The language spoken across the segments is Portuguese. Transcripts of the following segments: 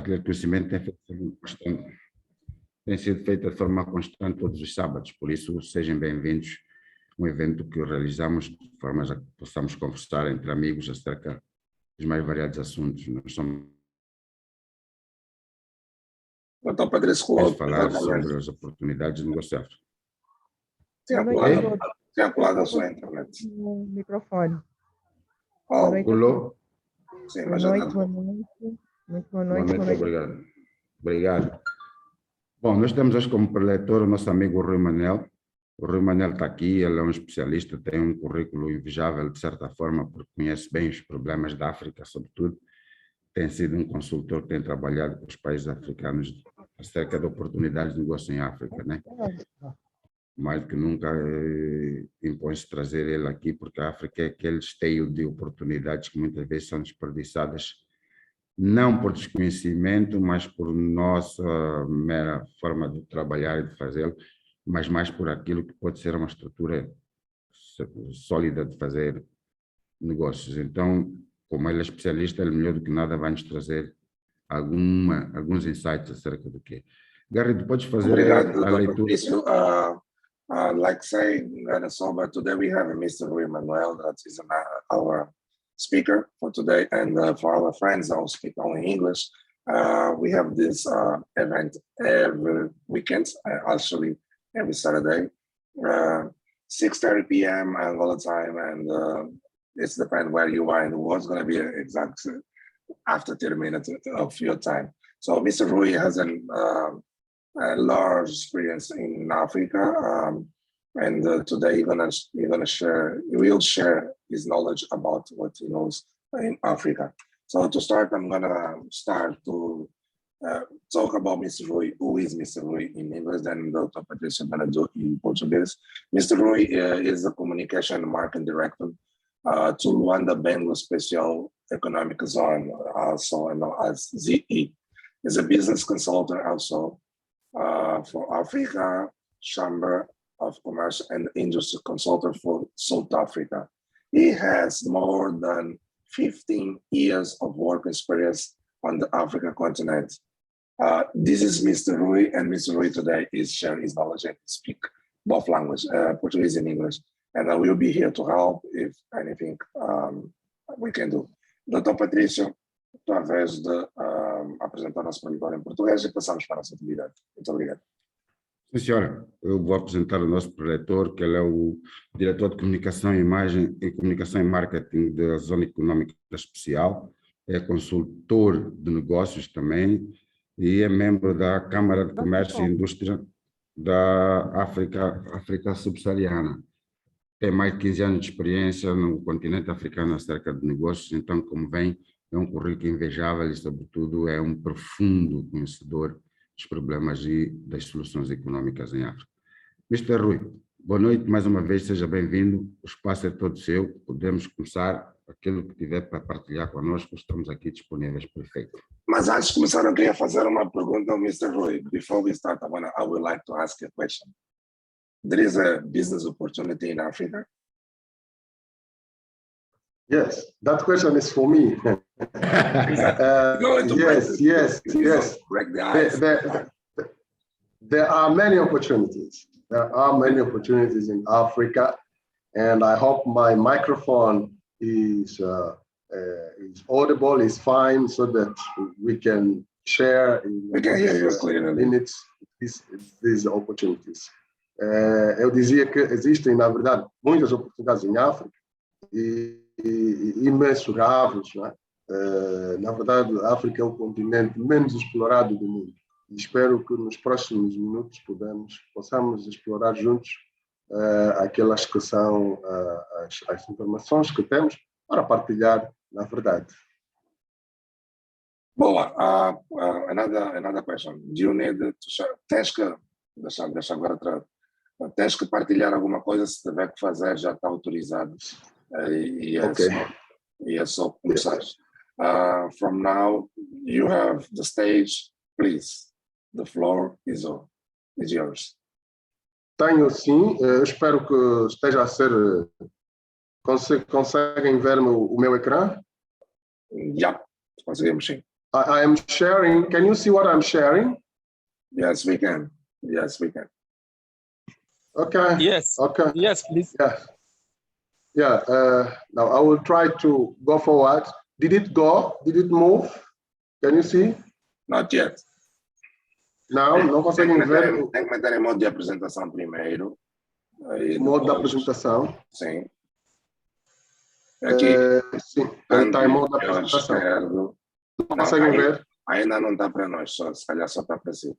partilha de conhecimento tem sido feita de forma constante todos os sábados, por isso sejam bem-vindos a um evento que realizamos de forma a que possamos conversar entre amigos acerca dos mais variados assuntos. Nós somos falar sobre as oportunidades de negociar. Tem apagado a sua internet. No microfone. Pulou? Sim, Boa mas já noite, está. boa noite. Muito boa Boa noite. noite, obrigado. Obrigado. Bom, nós temos hoje como preletor o nosso amigo Rui Manel. O Rui Manel está aqui, ele é um especialista, tem um currículo invejável, de certa forma, porque conhece bem os problemas da África, sobretudo. Tem sido um consultor que tem trabalhado com os países africanos acerca de oportunidades de negócio em África, né? Mais do que nunca impõe-se trazer ele aqui, porque a África é aquele esteio de oportunidades que muitas vezes são desperdiçadas, não por desconhecimento, mas por nossa mera forma de trabalhar e de fazê-lo, mas mais por aquilo que pode ser uma estrutura sólida de fazer negócios. Então, como ele é especialista, ele melhor do que nada vai nos trazer alguns insights acerca do que é. Garrido, podes fazer Obrigado, a Dr. leitura? Patrício. Like saying, but today we have Mr. Rui Manuel, that is our speaker for today, and for our friends who speak only English, we have this event every weekend, actually every Saturday, 6:30 p.m. Angola time, and it's depends where you are in the world. It's going to be exact after 30 minutes of your time. So Mr. Rui has a large experience in Africa, and today he will share his knowledge about what he knows in Africa. So to start, I'm gonna start to talk about Mr. Rui. Who is Mr. Rui in English? Then Dr. Patrício gonna do in Portuguese. Mr. Rui is the communication and marketing director to Luanda Bengo Special Economic Zone, also known as ZE. He's a business consultant also for Africa, Chamber of Commerce and Industry Consultant for South Africa. He has more than 15 years of work experience on the African continent. This is Mr. Rui, and Mr. Rui today is sharing his knowledge and speak both languages, Portuguese and English. And I will be here to help if anything we can do. Dr. Patrício, tua vez de apresentar nosso preletor em português e passamos para a nossa atividade. Muito obrigado. Sim, senhora. Eu vou apresentar o nosso preletor, que ele é o diretor de comunicação e imagem e comunicação e marketing da Zona Econômica Especial, é consultor de negócios também e é membro da Câmara de Comércio e Indústria da África Subsaariana. Tem mais de 15 anos de experiência no continente africano acerca de negócios, então, como vem, é um currículo invejável e, sobretudo, é um profundo conhecedor dos problemas e das soluções econômicas em África. Mr. Rui, boa noite, mais uma vez, seja bem-vindo, o espaço é todo seu, podemos começar aquilo que tiver para partilhar connosco, estamos aqui disponíveis por feito. Mas antes de começar, eu queria fazer uma pergunta ao Mr. Rui. Before we start, I would like to ask a question. There is a business opportunity in Africa? Yes, that question is for me. Yes. Break the ice. There are many opportunities. There are many opportunities in Africa, and I hope my microphone is audible, is fine, so that we can share. We can hear you clearly. These opportunities. Eu dizia que existem, na verdade, muitas oportunidades em África e imensuráveis, não é? Na verdade, a África é o continente menos explorado do mundo. E espero que nos próximos minutos possamos explorar juntos aquelas que são as informações que temos para partilhar, na verdade. Boa. Another question. Do you need to share? Deixa agora atrás. Tens que partilhar alguma coisa, se tiver que fazer, já está autorizado. E é só começar. From now, you have the stage, please. The floor is yours. Tenho sim, espero que esteja a ser... Conseguem ver o meu ecrã? Já, conseguimos sim. I am sharing. Can you see what I'm sharing? Yes, we can. Yes, we can. Okay. Yes. Okay. Yes, please. Yeah. Yeah. Now I will try to go forward. Did it go? Did it move? Can you see? Not yet. Não, não conseguem ver o Tem que meter em modo de apresentação primeiro. Aí modo da depois- apresentação. Sim. Aqui, Sim, ele está em modo da canto apresentação. esquerdo. Não conseguem ver? Ainda não está para nós, só, se calhar só está para si.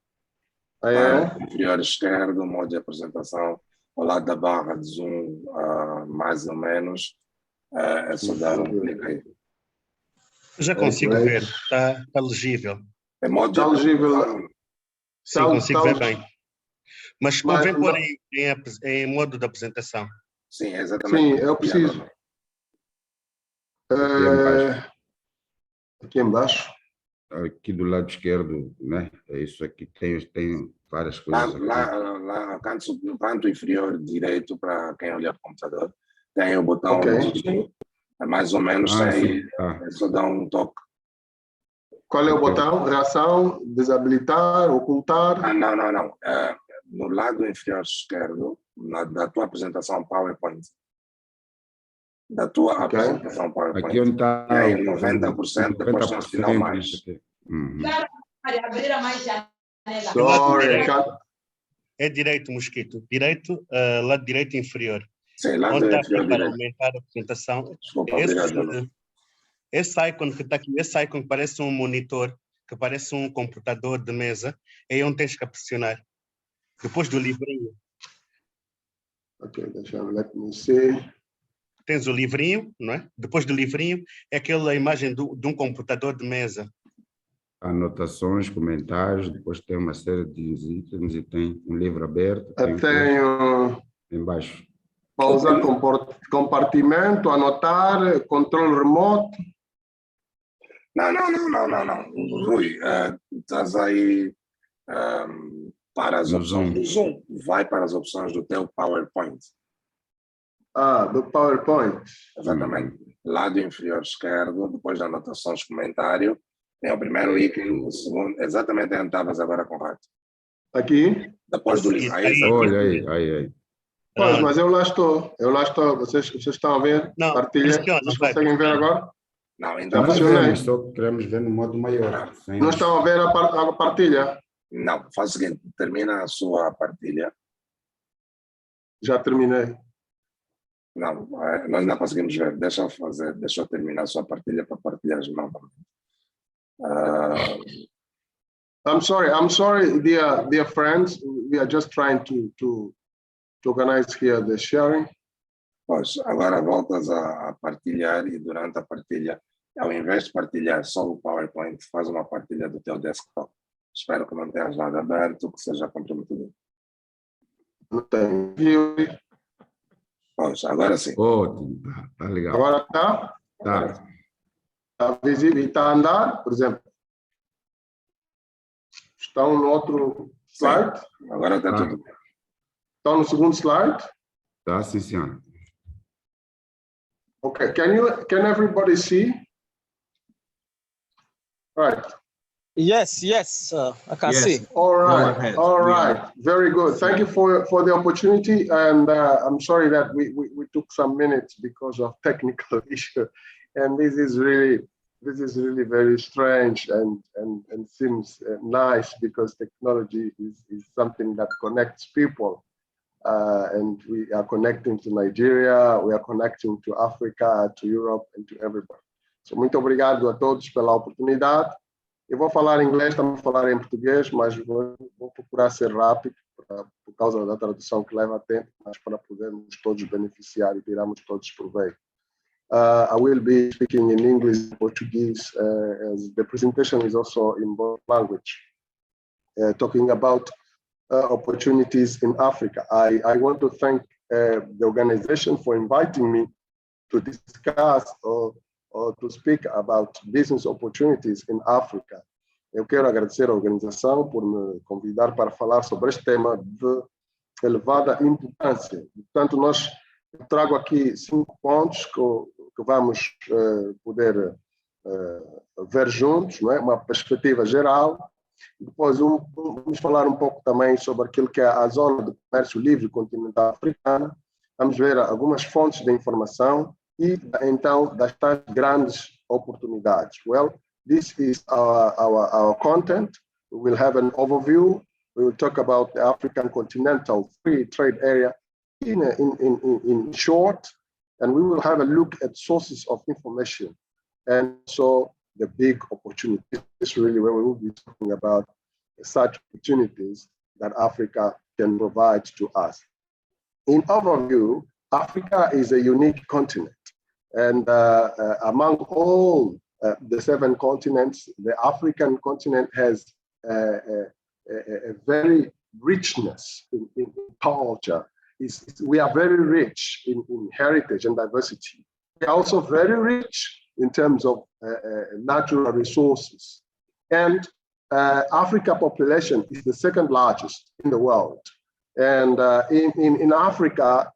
Aí é. Canto inferior esquerdo, modo de apresentação, ao lado da barra de zoom, mais ou menos. É só dar um clique aí. Já consigo ver, está legível. É modo de Está legível. apresentação. Sim, Tá- consigo tá- ver bem. Mas convém Mas- pôr em modo de apresentação. Sim, exatamente. Sim, eu preciso. Aqui embaixo. Aqui do lado esquerdo, né? É isso aqui, tem várias Lá, coisas aqui. lá canto inferior direito para quem olha para o computador, tem o botão Ok. de zoom. É mais ou menos aí, Sim. Ah, é só dar um toque. Qual é o Ok. botão? Reação, desabilitar, ocultar. Não. No lado inferior esquerdo, da tua apresentação PowerPoint. Da tua Ok. apresentação PowerPoint. aqui onde está E aí, 90%, depois tem um sinal mais. isso aqui. Uhum. Sorry. É direito, Mosquito. Direito, lado direito inferior. Sim, lado Onde está inferior aqui para direito. aumentar a apresentação. Desculpa, obrigado. Esse ícone que está aqui, esse ícone que parece um monitor, que parece um computador de mesa, é onde tens que pressionar. Depois do livrinho. Ok, deixa eu let me see. Tens o livrinho, não é? Depois do livrinho é aquela imagem de um computador de mesa. Anotações, comentários, depois tem uma série de itens e tem um livro aberto. Eu tenho Embaixo. pausar compartimento, anotar, controle remoto. Não. Rui, estás aí para as No opções Zoom. do Zoom. Vai para as opções do teu PowerPoint. Do PowerPoint. Exatamente. Lado inferior esquerdo, depois da anotações comentário, tem o primeiro ícone, o segundo, exatamente onde estavas agora correto. Aqui. Depois do livro. Aí, Olha aí. Pois, mas eu lá estou. Vocês estão a ver? Não, Partilha. pressiona, Vocês vai, conseguem ver pressiona. agora? Não, então Estamos Funcionei. vendo, só queremos ver no modo maior. sem- Não estão a ver a partilha? não, faz o seguinte, termina a sua partilha. Já terminei. Não, nós não conseguimos ver. Deixa eu terminar a sua partilha para partilhar novamente. I'm sorry, dear friends. We are just trying to organize here the sharing. Pois, agora voltas a partilhar e durante a partilha, ao invés de partilhar só o PowerPoint, faz uma partilha do teu desktop. Espero que não tenhas nada aberto, que seja comprometido. Não tem. Pois, agora sim. Ótimo, tá legal. Agora está? Tá. Está visível e está a andar, por exemplo. Estão no outro slide? Agora está tudo bem. Estão no segundo slide? Tá, sim, senhora. Okay, can everybody see? Right. Yes, I can see. All right. ahead. All right. Very good. Thank you for the opportunity. And I'm sorry that we took some minutes because of technical issue. And this is really very strange and seems nice because technology is something that connects people. And we are connecting to Nigeria, we are connecting to Africa, to Europe, and to everybody. So, muito obrigado a todos pela oportunidade. Eu vou falar em inglês, também vou falar em português, mas vou procurar ser rápido, por causa da tradução que leva tempo, mas para podermos todos beneficiar e tirarmos todos proveito. I will be speaking in English and Portuguese, as the presentation is also in both language, talking about opportunities in Africa. I want to thank the organization for inviting me to discuss or to speak about business opportunities in Africa. Eu quero agradecer à organização por me convidar para falar sobre este tema de elevada importância. Portanto, eu trago aqui 5 pontos que vamos poder ver juntos, não é? Uma perspectiva geral. Depois vamos falar um pouco também sobre aquilo que é a zona de comércio livre continental africana. Vamos ver algumas fontes de informação e, então, das tais grandes oportunidades. Well, this is our content. We will have an overview. We will talk about the African Continental Free Trade Area in short, and we will have a look at sources of information and so the big opportunities. This is really where we will be talking about such opportunities that Africa can provide to us. In overview, Africa is a unique continent, and among all the 7 continents, the African continent has a very richness in culture. We are very rich in heritage and diversity. We are also very rich in terms of natural resources. And Africa population is the 2nd largest in the world. And in Africa,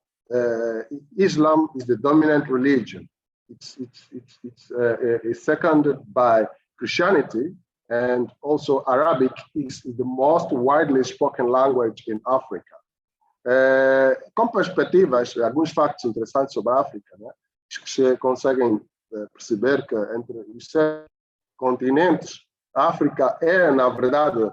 Islam is the dominant religion. It's seconded by Christianity, and also Arabic is the most widely spoken language in Africa. Com perspectivas, alguns factos interessantes sobre a África, né? Acho que se conseguem perceber que entre os 7 continentes, a África é, na verdade,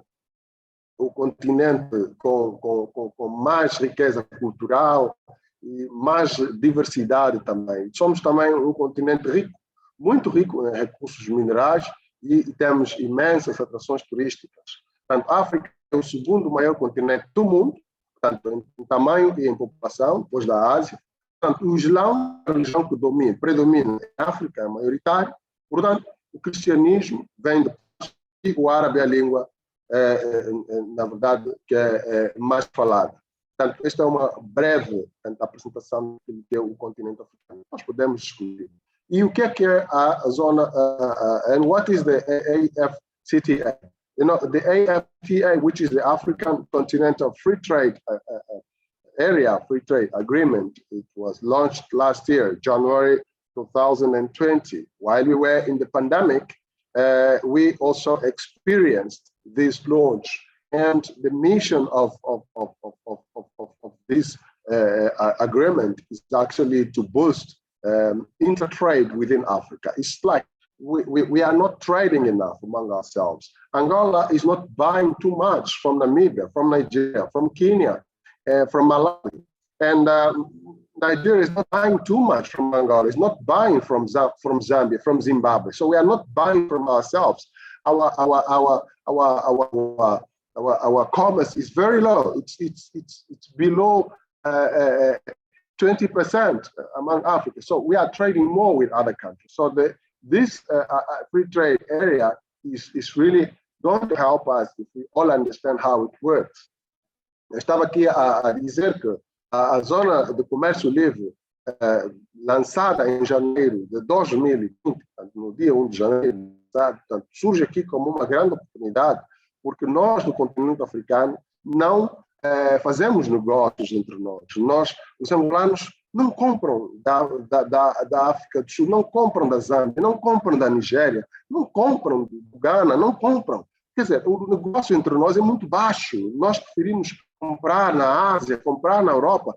o continente com mais riqueza cultural e mais diversidade também. Somos também um continente rico, muito rico em recursos minerais e temos imensas atrações turísticas. Portanto, a África é o 2º maior continente do mundo, tanto em tamanho e em população, depois da Ásia. Portanto, o Islã é a religião que predomina em África, é maioritário. Portanto, o cristianismo vem depois e o árabe é a língua, na verdade, que é mais falada. Portanto, esta é uma breve apresentação do que é o continente africano. Nós podemos discutir. E o que é a zona, and what is the AfCFTA? You know, the AfCFTA, which is the African Continental Free Trade Area, Free Trade Agreement, it was launched last year, January 2020. While we were in the pandemic, we also experienced this launch. And the mission of this agreement is actually to boost intertrade within Africa. It's like we are not trading enough among ourselves. Angola is not buying too much from Namibia, from Nigeria, from Kenya, from Malawi. And Nigeria is not buying too much from Angola. It's not buying from Zambia, from Zimbabwe. So we are not buying from ourselves. Our commerce is very low. It's below 20% among Africa. So we are trading more with other countries. So this free trade area is really going to help us if we all understand how it works. Eu estava aqui a dizer que a zona de comércio livre lançada em janeiro de 2020, no dia 1 de janeiro, portanto, surge aqui como uma grande oportunidade, porque nós, do continente africano, não fazemos negócios entre nós. Os angolanos não compram da África do Sul, não compram da Zâmbia, não compram da Nigéria, não compram do Ghana, não compram. Quer dizer, o negócio entre nós é muito baixo. Nós preferimos comprar na Ásia, comprar na Europa.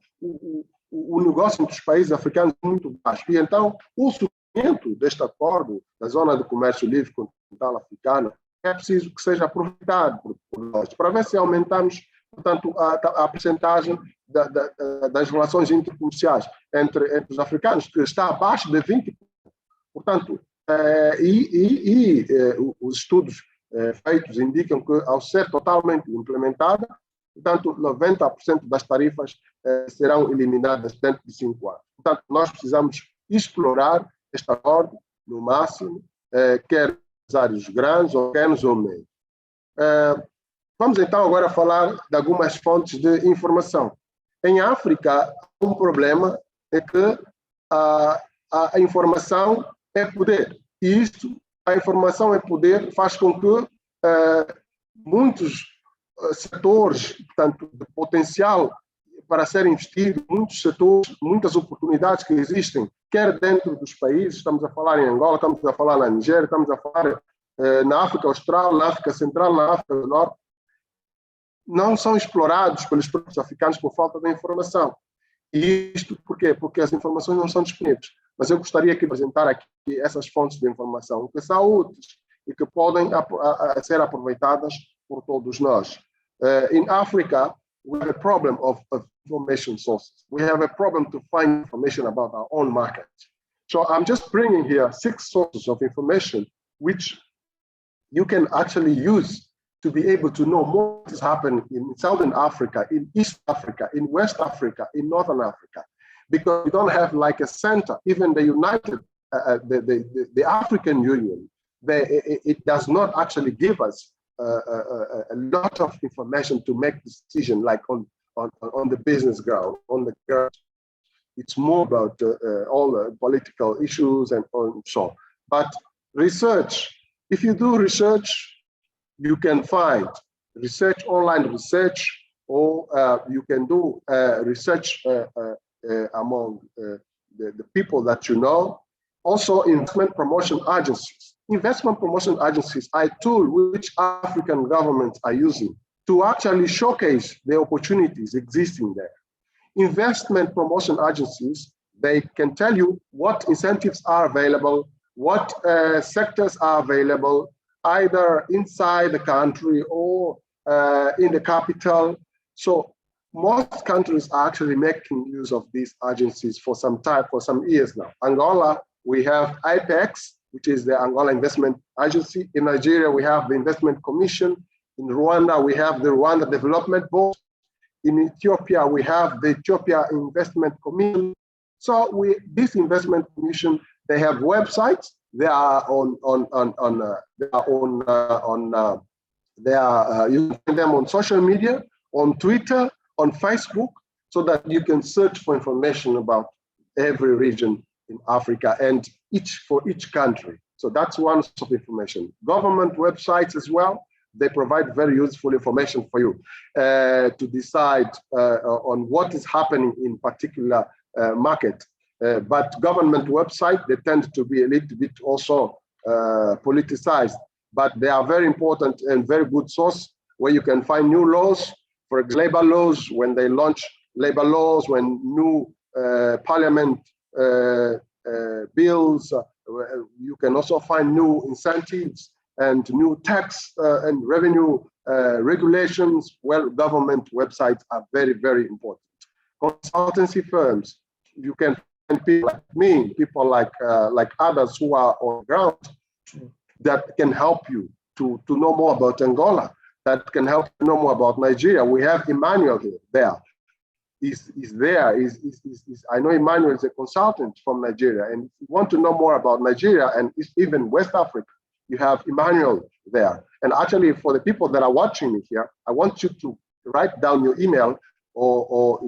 O negócio entre os países africanos é muito baixo. E então, o surgimento deste acordo da Zona de Comércio Livre Continental Africana é preciso que seja aproveitado por nós, para ver se aumentamos, portanto, a percentagem das relações intercomerciais entre os africanos, que está abaixo de 20%. Portanto, os estudos feitos indicam que, ao ser totalmente implementada, portanto, 90% das tarifas serão eliminadas dentro de 5 anos. Portanto, nós precisamos explorar este acordo no máximo, quer empresários grandes, ou pequenos ou médios. Vamos então agora falar de algumas fontes de informação. Em África, um problema é que a informação é poder. E isso, a informação é poder, faz com que muitos setores, portanto, de potencial para ser investido, muitos setores, muitas oportunidades que existem quer dentro dos países, estamos a falar em Angola, estamos a falar na Nigéria, estamos a falar na África Austral, na África Central, na África do Norte, não são explorados pelos próprios africanos por falta de informação. E isto por quê? Porque as informações não são disponíveis. Mas eu gostaria de apresentar aqui essas fontes de informação que são úteis e que podem ser aproveitadas por todos nós. In Africa, we have a problem of information sources. We have a problem to find information about our own market. So I'm just bringing here 6 sources of information which you can actually use to be able to know more what is happening in Southern Africa, in East Africa, in West Africa, in Northern Africa, because we don't have like a center. Even the United, the African Union, it does not actually give us a lot of information to make decision like on the business ground, on the ground. It's more about all the political issues and so on. But research, if you do research, you can find research, online research, or you can do research among the people that you know. Also, investment promotion agencies. Investment promotion agencies are a tool which African governments are using to actually showcase the opportunities existing there. Investment promotion agencies, they can tell you what incentives are available, what sectors are available, either inside the country or in the capital. So most countries are actually making use of these agencies for some time, for some years now. Angola, we have IPEX, which is the Angola Investment Agency. In Nigeria, we have the Investment Commission. In Rwanda, we have the Rwanda Development Board. In Ethiopia, we have the Ethiopia Investment Commission. So this investment commission, they have websites. They are you can find them on social media, on Twitter, on Facebook, so that you can search for information about every region in Africa and for each country. So that's one source of information. Government websites as well, they provide very useful information for you to decide on what is happening in particular market. But government websites, they tend to be a little bit also politicized, but they are very important and very good source where you can find new laws, for example, labor laws, when they launch labor laws, when new parliament bills, you can also find new incentives and new tax and revenue regulations. Well, government websites are very, very important. Consultancy firms, you can find people like me, people like others who are on the ground that can help you to know more about Angola, that can help you know more about Nigeria. We have Emmanuel here, there. He's there. I know Emmanuel is a consultant from Nigeria, and if you want to know more about Nigeria and even West Africa, you have Emmanuel there. And actually, for the people that are watching me here, I want you to write down your email or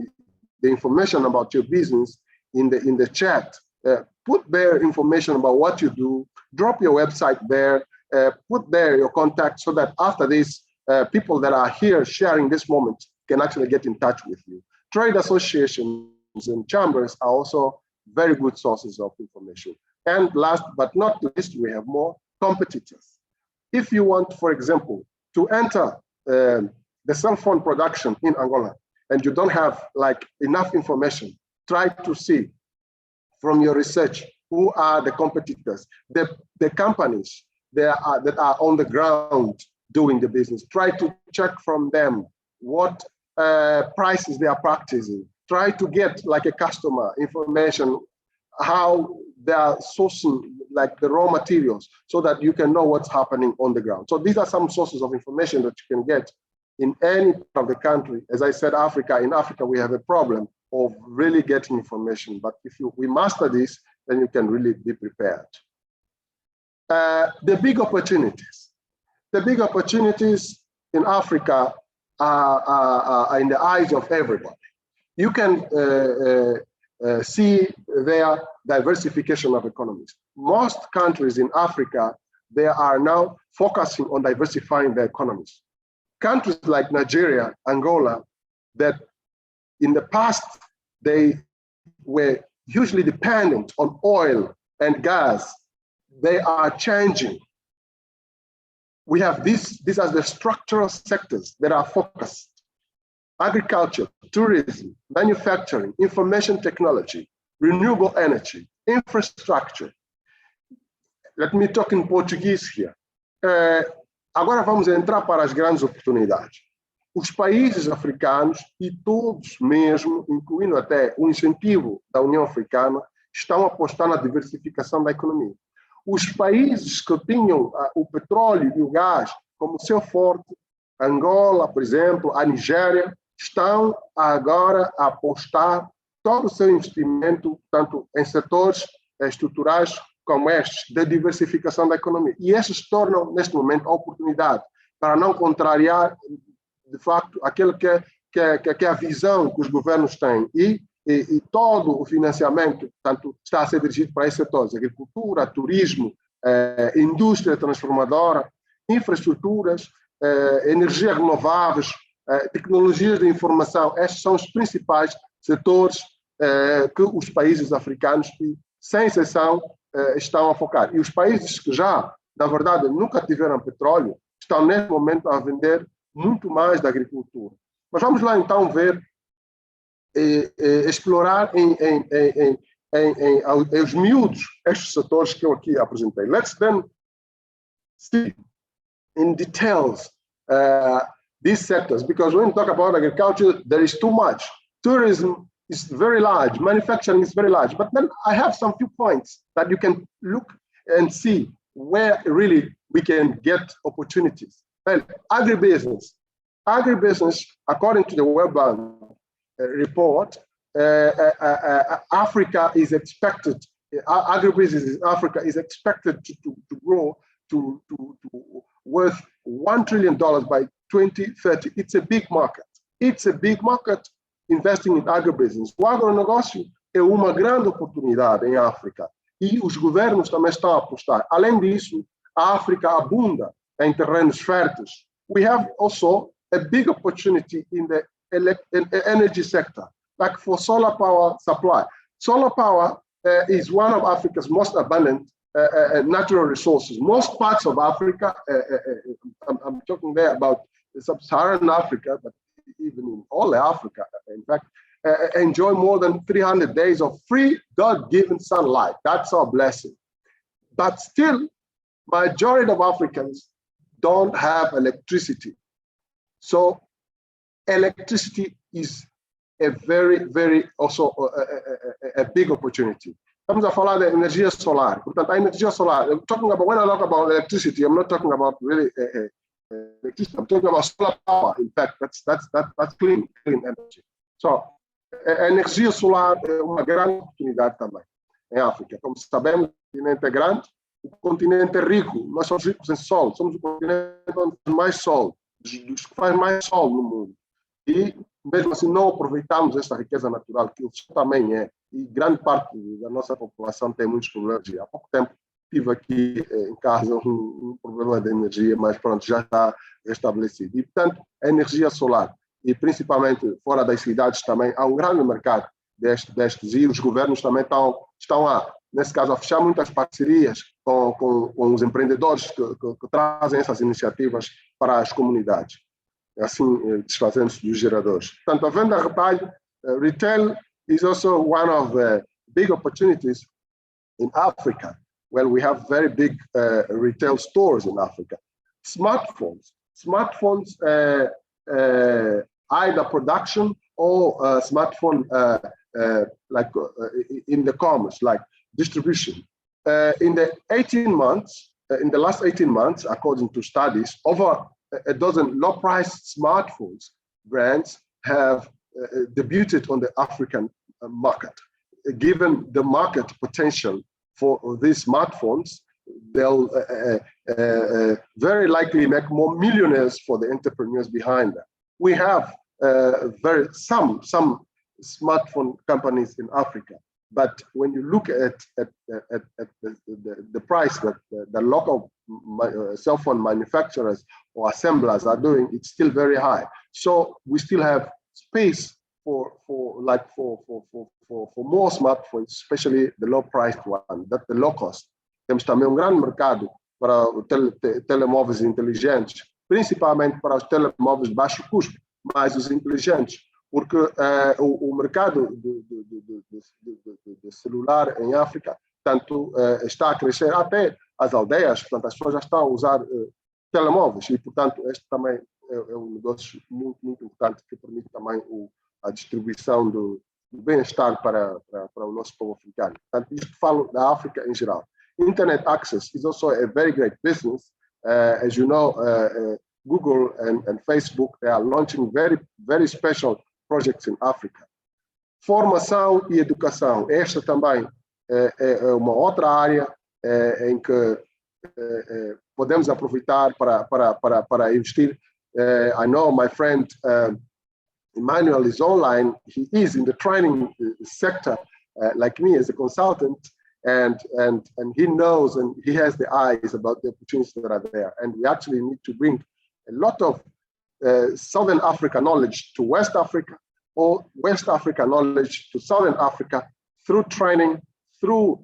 the information about your business in the chat. Put there information about what you do. Drop your website there. Put there your contact so that after this, people that are here sharing this moment can actually get in touch with you. Trade associations and chambers are also very good sources of information. And last but not least, we have more competitors. If you want, for example, to enter the cell phone production in Angola and you don't have like enough information, try to see from your research who are the competitors, the companies that are on the ground doing the business. Try to check from them what prices they are practicing. Try to get like a customer information, how they are sourcing like the raw materials, so that you can know what's happening on the ground. So these are some sources of information that you can get in any part of the country. As I said, in Africa, we have a problem of really getting information. But if we master this, then you can really be prepared. The big opportunities. The big opportunities in Africa are in the eyes of everybody. You can see their diversification of economies. Most countries in Africa, they are now focusing on diversifying their economies. Countries like Nigeria, Angola, that in the past, they were hugely dependent on oil and gas, they are changing. We have these as the structural sectors that are focused: agriculture, tourism, manufacturing, information technology, renewable energy, infrastructure. Let me talk in Portuguese here. Agora vamos entrar para as grandes oportunidades. Os países africanos, e todos mesmo, incluindo até o incentivo da União Africana, estão apostando na diversificação da economia. Os países que tinham o petróleo e o gás como seu forte, Angola, por exemplo, a Nigéria, estão agora a apostar todo o seu investimento, tanto em setores estruturais como estes, de diversificação da economia. E estes tornam, neste momento, a oportunidade para não contrariar, de facto, aquilo que é a visão que os governos têm. E todo o financiamento, tanto está a ser dirigido para esses setores: agricultura, turismo, indústria transformadora, infraestruturas, energias renováveis, tecnologias de informação. Estes são os principais setores que os países africanos, sem exceção, estão a focar. E os países que já, na verdade, nunca tiveram petróleo, estão neste momento a vender muito mais da agricultura. Mas vamos lá então ver, explorar os miúdos estes setores que eu aqui apresentei. Let's then see in details these sectors, because when we talk about agriculture, there is too much. Tourism is very large, manufacturing is very large, but then I have some few points that you can look and see where really we can get opportunities. Well, agribusiness, according to the World Bank report, Africa is expected, agribusiness in Africa is expected to grow to worth $1 trillion by 2030. It's a big market. It's a big market investing in agribusiness. O agronegócio é uma grande oportunidade em África e os governos também estão a apostar. Além disso, a África abunda em terrenos férteis. We have also a big opportunity in the energy sector, like for solar power supply. Solar power is one of Africa's most abundant natural resources. Most parts of Africa, I'm talking there about sub-Saharan Africa, but even in all Africa, in fact, enjoy more than 300 days of free God-given sunlight. That's our blessing. But still, majority of Africans don't have electricity. So electricity is a very, very also a big opportunity. Estamos a falar de energia solar. Portanto, a energia solar, when I talk about electricity, I'm not talking about really electricity. I'm talking about solar power. In fact, that's clean energy. So, a energia solar é uma grande oportunidade também em África. Como sabemos, o continente é grande, o continente é rico. Nós somos ricos em sol. Somos o continente onde faz mais sol, dos que faz mais sol no mundo. E, mesmo assim, não aproveitamos esta riqueza natural, que o sol também é. E grande parte da nossa população tem muitos problemas. Há pouco tempo tive aqui em casa um problema de energia, mas pronto, já está estabelecido. E, portanto, a energia solar, e principalmente fora das cidades também, há um grande mercado destes e os governos também estão nesse caso, a fechar muitas parcerias com os empreendedores que trazem essas iniciativas para as comunidades, assim desfazendo-se dos geradores. Portanto, a venda a retalho, retail is also one of the big opportunities in Africa. Well, we have very big retail stores in Africa. Smartphones, either production or smartphone like in the commerce, like distribution. In the last 18 months, according to studies, over a dozen low-price smartphones brands have debuted on the African market. Given the market potential for these smartphones, they'll very likely make more millionaires for the entrepreneurs behind them. We have some smartphone companies in Africa, but when you look at the price that the local cell phone manufacturers or assemblers are doing, it's still very high. So we still have space for more smartphones, especially the low-priced one, that the low cost. Temos também grande mercado para telemóveis inteligentes, principalmente para os telemóveis de baixo custo, mas os inteligentes, porque o mercado de celular em África tanto está a crescer até as aldeias, portanto as pessoas já estão a usar telemóveis e, portanto, este também é um negócio muito, muito importante que permite também a distribuição do bem-estar para o nosso povo africano. Portanto, isto falo da África em geral. Internet access is also a very great business. As you know, Google and Facebook, they are launching very, very special projects in Africa. Formação e educação. Esta também é uma outra área em que podemos aproveitar para investir. I know my friend Emmanuel is online. He is in the training sector, like me as a consultant. And he knows and he has the eyes about the opportunities that are there. And we actually need to bring a lot of Southern Africa knowledge to West Africa, or West Africa knowledge to Southern Africa through training, through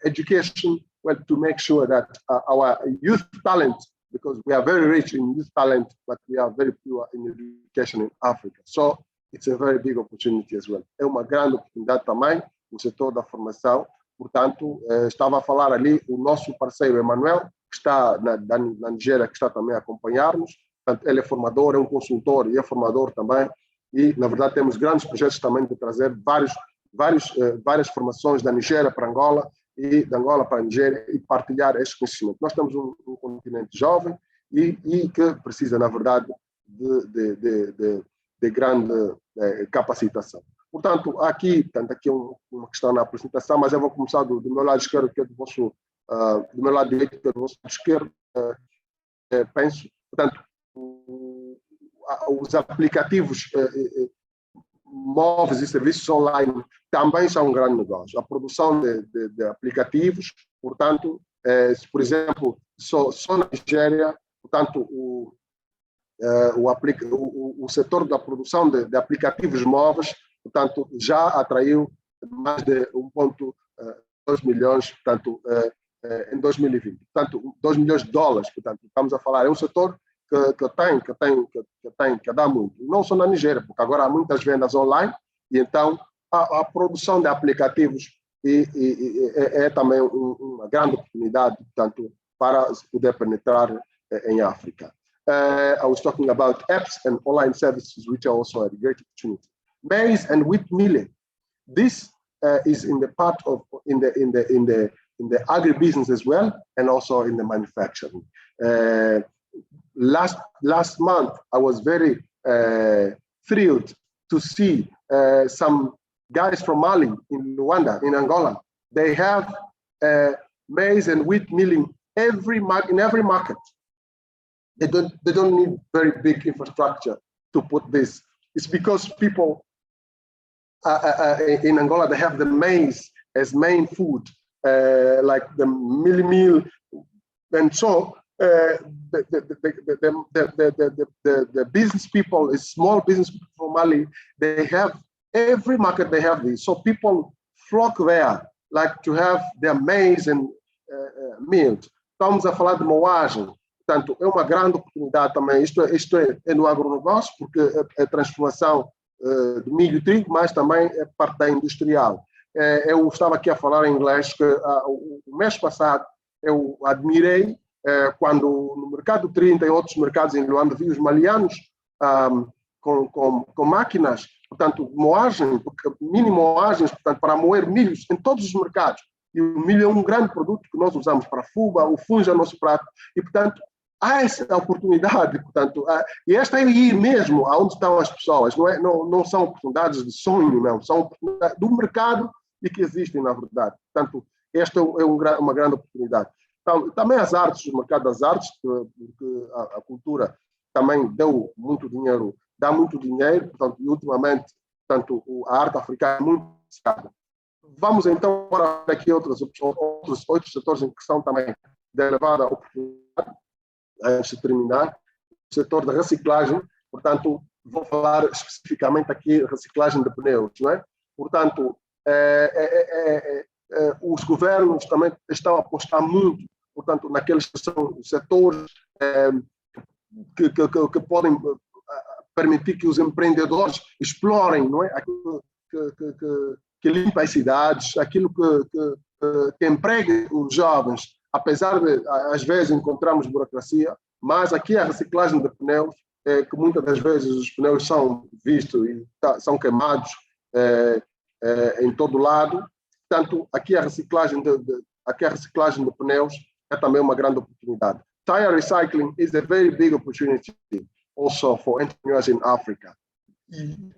education, well, to make sure that our youth talent, because we are very rich in youth talent, but we are very poor in education in Africa. So it's a very big opportunity as well. É uma grande oportunidade também no setor da formação. Portanto, estava a falar ali o nosso parceiro Emmanuel, que está na Nigéria, que está também a acompanhar-nos. Portanto, ele é formador, é um consultor e é formador também. E, na verdade, temos grandes projetos também de trazer várias formações da Nigéria para Angola e da Angola para a Nigéria e partilhar este conhecimento. Nós temos um continente jovem e que precisa, na verdade, de grande capacitação. Portanto, aqui uma questão na apresentação, mas eu vou começar do meu lado esquerdo, que é do meu lado direito, que é do vosso lado esquerdo. Penso, portanto, os aplicativos móveis e serviços online também são um grande negócio. A produção de aplicativos, portanto, se, por exemplo, só na Nigéria, portanto, o setor da produção de aplicativos móveis, portanto, já atraiu mais de 1,2 milhões, portanto, em 2020. Portanto, 2 milhões de dólares, portanto, estamos a falar, é um setor que dá muito. Não só na Nigéria, porque agora há muitas vendas online, e então a produção de aplicativos é também uma grande oportunidade, portanto, para poder penetrar em África. I was talking about apps and online services, which are also a great opportunity. Maize and wheat milling. This is in the part of in the agribusiness as well, and also in the manufacturing. Last month, I was very thrilled to see some guys from Mali, in Rwanda, in Angola. They have maize and wheat milling in every market. They don't need very big infrastructure to put this. It's because people in Angola, they have the maize as main food, like the meal, and so the business people, small business people from Mali, they have every market. They have this, so people flock there, like to have their maize and meal. Estamos a falar de moagem. Portanto, é uma grande oportunidade também. Isto é no agronegócio, porque é a transformação de milho e trigo, mas também é parte da industrial. Eu estava aqui a falar em inglês que o mês passado eu admirei quando no mercado 30 e outros mercados em Luanda vi os malianos com máquinas, portanto, moagem, mini moagens, portanto, para moer milhos em todos os mercados. E o milho é um grande produto que nós usamos para fuba, o fungo é o nosso prato, e, portanto, há essa oportunidade, portanto, e esta é ir mesmo aonde estão as pessoas, não são oportunidades de sonho, não, são oportunidades do mercado e que existem, na verdade. Portanto, esta é uma grande oportunidade. Então, também as artes, o mercado das artes, porque a cultura também deu muito dinheiro, dá muito dinheiro, portanto, e ultimamente, portanto, a arte africana é muito necessária. Vamos então para aqui outros 8 setores em que são também de elevada oportunidade. Antes de terminar, o setor da reciclagem, portanto, vou falar especificamente aqui reciclagem de pneus, não é? Portanto, os governos também estão a apostar muito, portanto, naqueles que são setores que podem permitir que os empreendedores explorem, não é? Aquilo que limpa as cidades, aquilo que emprega os jovens, apesar de, às vezes, encontrarmos burocracia, mas aqui a reciclagem de pneus, que muitas das vezes os pneus são vistos e são queimados em todo lado. Portanto, aqui a reciclagem de pneus é também uma grande oportunidade. Tire recycling is a very big opportunity also for entrepreneurs in Africa.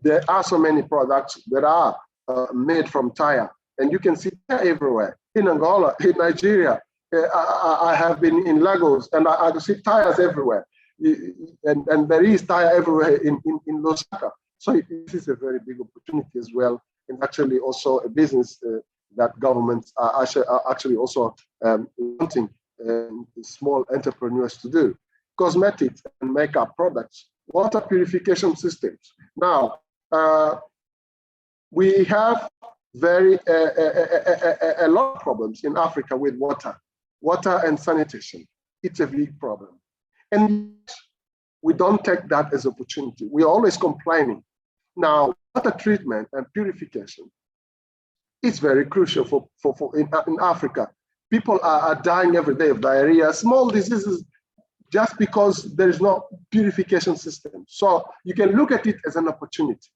There are so many products that are made from tire, and you can see tire everywhere. In Angola, in Nigeria, I have been in Lagos, and I see tires everywhere. And there is tire everywhere in Lusaka. So this is a very big opportunity as well, and actually also a business that governments are actually also wanting small entrepreneurs to do. Cosmetics and makeup products, water purification systems. Now, we have a lot of problems in Africa with water and sanitation. It's a big problem. And we don't take that as opportunity. We're always complaining. Now, water treatment and purification is very crucial in Africa. People are dying every day of diarrhea, small diseases, just because there is no purification system. So you can look at it as an opportunity.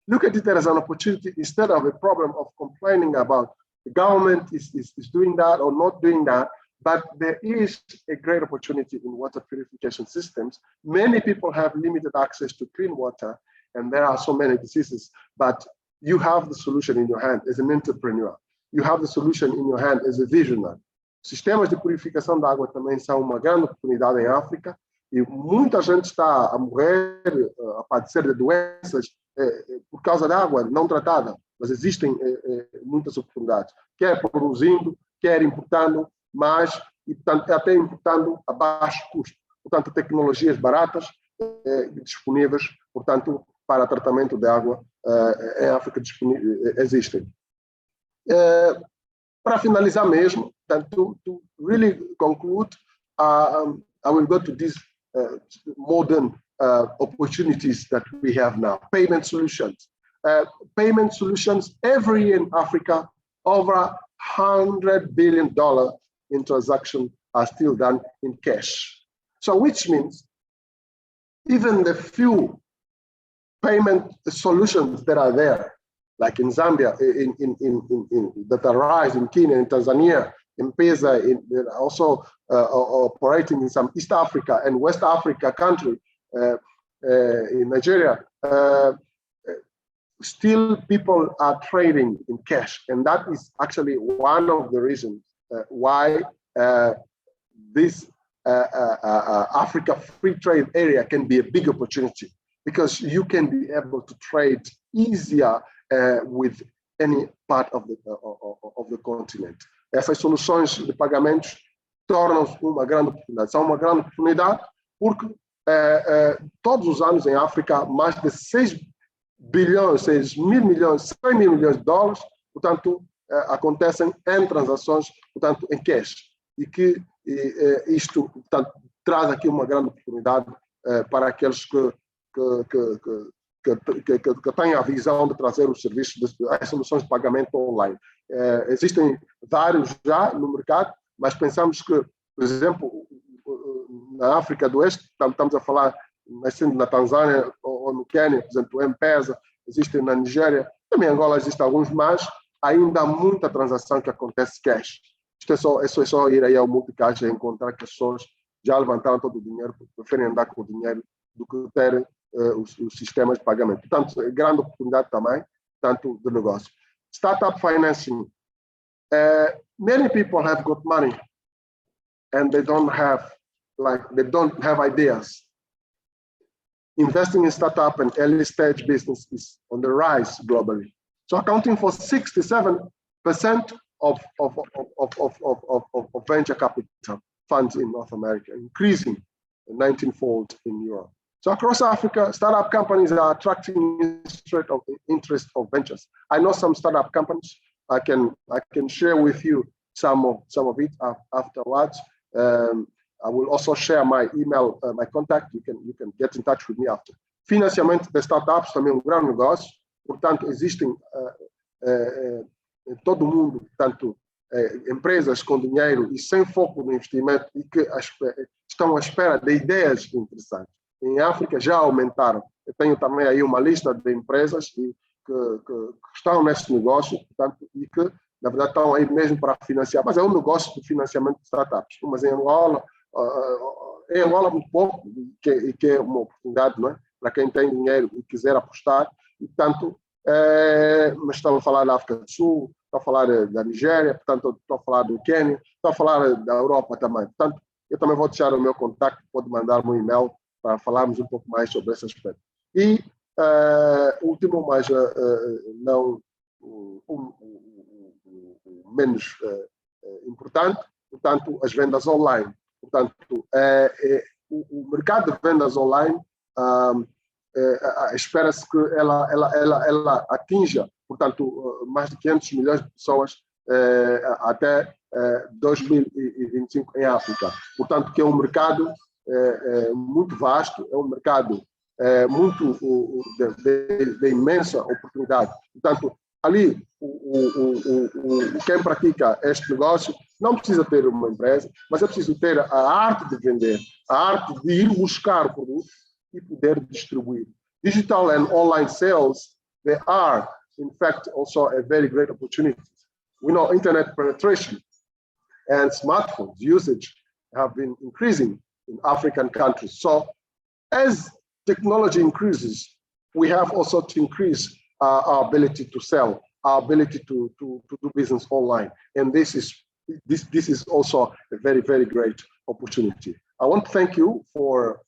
Look at it as an opportunity instead of a problem of complaining about the government is doing that or not doing that. But there is a great opportunity in water purification systems. Many people have limited access to clean water, and there are so many diseases, but you have the solution in your hand as an entrepreneur. You have the solution in your hand as a visionary. Sistemas de purificação da água também são uma grande oportunidade em África, e muita gente está a morrer, a padecer de doenças por causa da água não tratada, mas existem muitas oportunidades, quer produzindo, quer importando, mas e, portanto, até importando a baixo custo. Portanto, tecnologias baratas disponíveis, portanto, para tratamento de água em África existem. Para finalizar mesmo, portanto, to really conclude, I will go to these modern opportunities that we have now. Payment solutions. Payment solutions every year in Africa, over $100 billion in transactions are still done in cash. So which means even the few payment solutions that are there, like in Zambia, that arise in Kenya, in Tanzania, in M-Pesa, they're also operating in some East Africa and West Africa country, in Nigeria, still people are trading in cash. And that is actually one of the reasons why this Africa free trade area can be a big opportunity, because you can be able to trade easier with any part of the continent. Essas soluções de pagamentos tornam-se uma grande oportunidade. São uma grande oportunidade porque todos os anos em África, mais de 6 mil milhões de dólares, portanto, acontecem em transações, portanto, em cash. E que isto, portanto, traz aqui uma grande oportunidade para aqueles que têm a visão de trazer os serviços, as soluções de pagamento online. Existem vários já no mercado, mas pensamos que, por exemplo, na África do Oeste, estamos a falar, nascendo na Tanzânia ou no Quênia, por exemplo, o M-Pesa, existem na Nigéria, também em Angola existem alguns mais, ainda há muita transação que acontece cash. Isto é só ir aí ao multicaixa e encontrar que as pessoas já levantaram todo o dinheiro, porque preferem andar com o dinheiro do que ter os sistemas de pagamento. Portanto, é grande oportunidade também, tanto de negócio. Startup financing. Many people have got money and they don't have ideas. Investing in startup and early stage business is on the rise globally. So accounting for 67% of venture capital funds in North America, increasing 19-fold in Europe. So across Africa, startup companies are attracting interest of ventures. I know some startup companies. I can share with you some of it afterwards. I will also share my email, my contact. You can get in touch with me after. Financiamento das startups também é um grande negócio. Portanto, existem em todo o mundo, portanto, empresas com dinheiro e sem foco no investimento e que estão à espera de ideias interessantes. Em África já aumentaram. Eu tenho também aí uma lista de empresas que estão nesse negócio, portanto, e que, na verdade, estão aí mesmo para financiar. Mas é um negócio de financiamento de startups. Mas em Angola muito pouco, e que é uma oportunidade, não é? Para quem tem dinheiro e quiser apostar. E, portanto, mas estamos a falar da África do Sul, estou a falar da Nigéria, portanto, estou a falar do Quênia, estou a falar da Europa também. Portanto, eu também vou deixar o meu contacto, pode mandar-me um e-mail para falarmos um pouco mais sobre esse aspecto. E, último, mas não menos importante, portanto, as vendas online. Portanto, o mercado de vendas online espera-se que ela atinja, portanto, mais de 500 milhões de pessoas até 2025 em África. Portanto, que é um mercado muito vasto, é um mercado muito de imensa oportunidade. Portanto, ali, quem pratica este negócio não precisa ter uma empresa, mas é preciso ter a arte de vender, a arte de ir buscar o produto e poder distribuir. Digital and online sales, they are, in fact, also a very great opportunity. We know internet penetration and smartphones usage have been increasing in African countries. So as technology increases, we have also to increase our ability to sell, our ability to do business online. And this is also a very, very great opportunity. I want to thank you for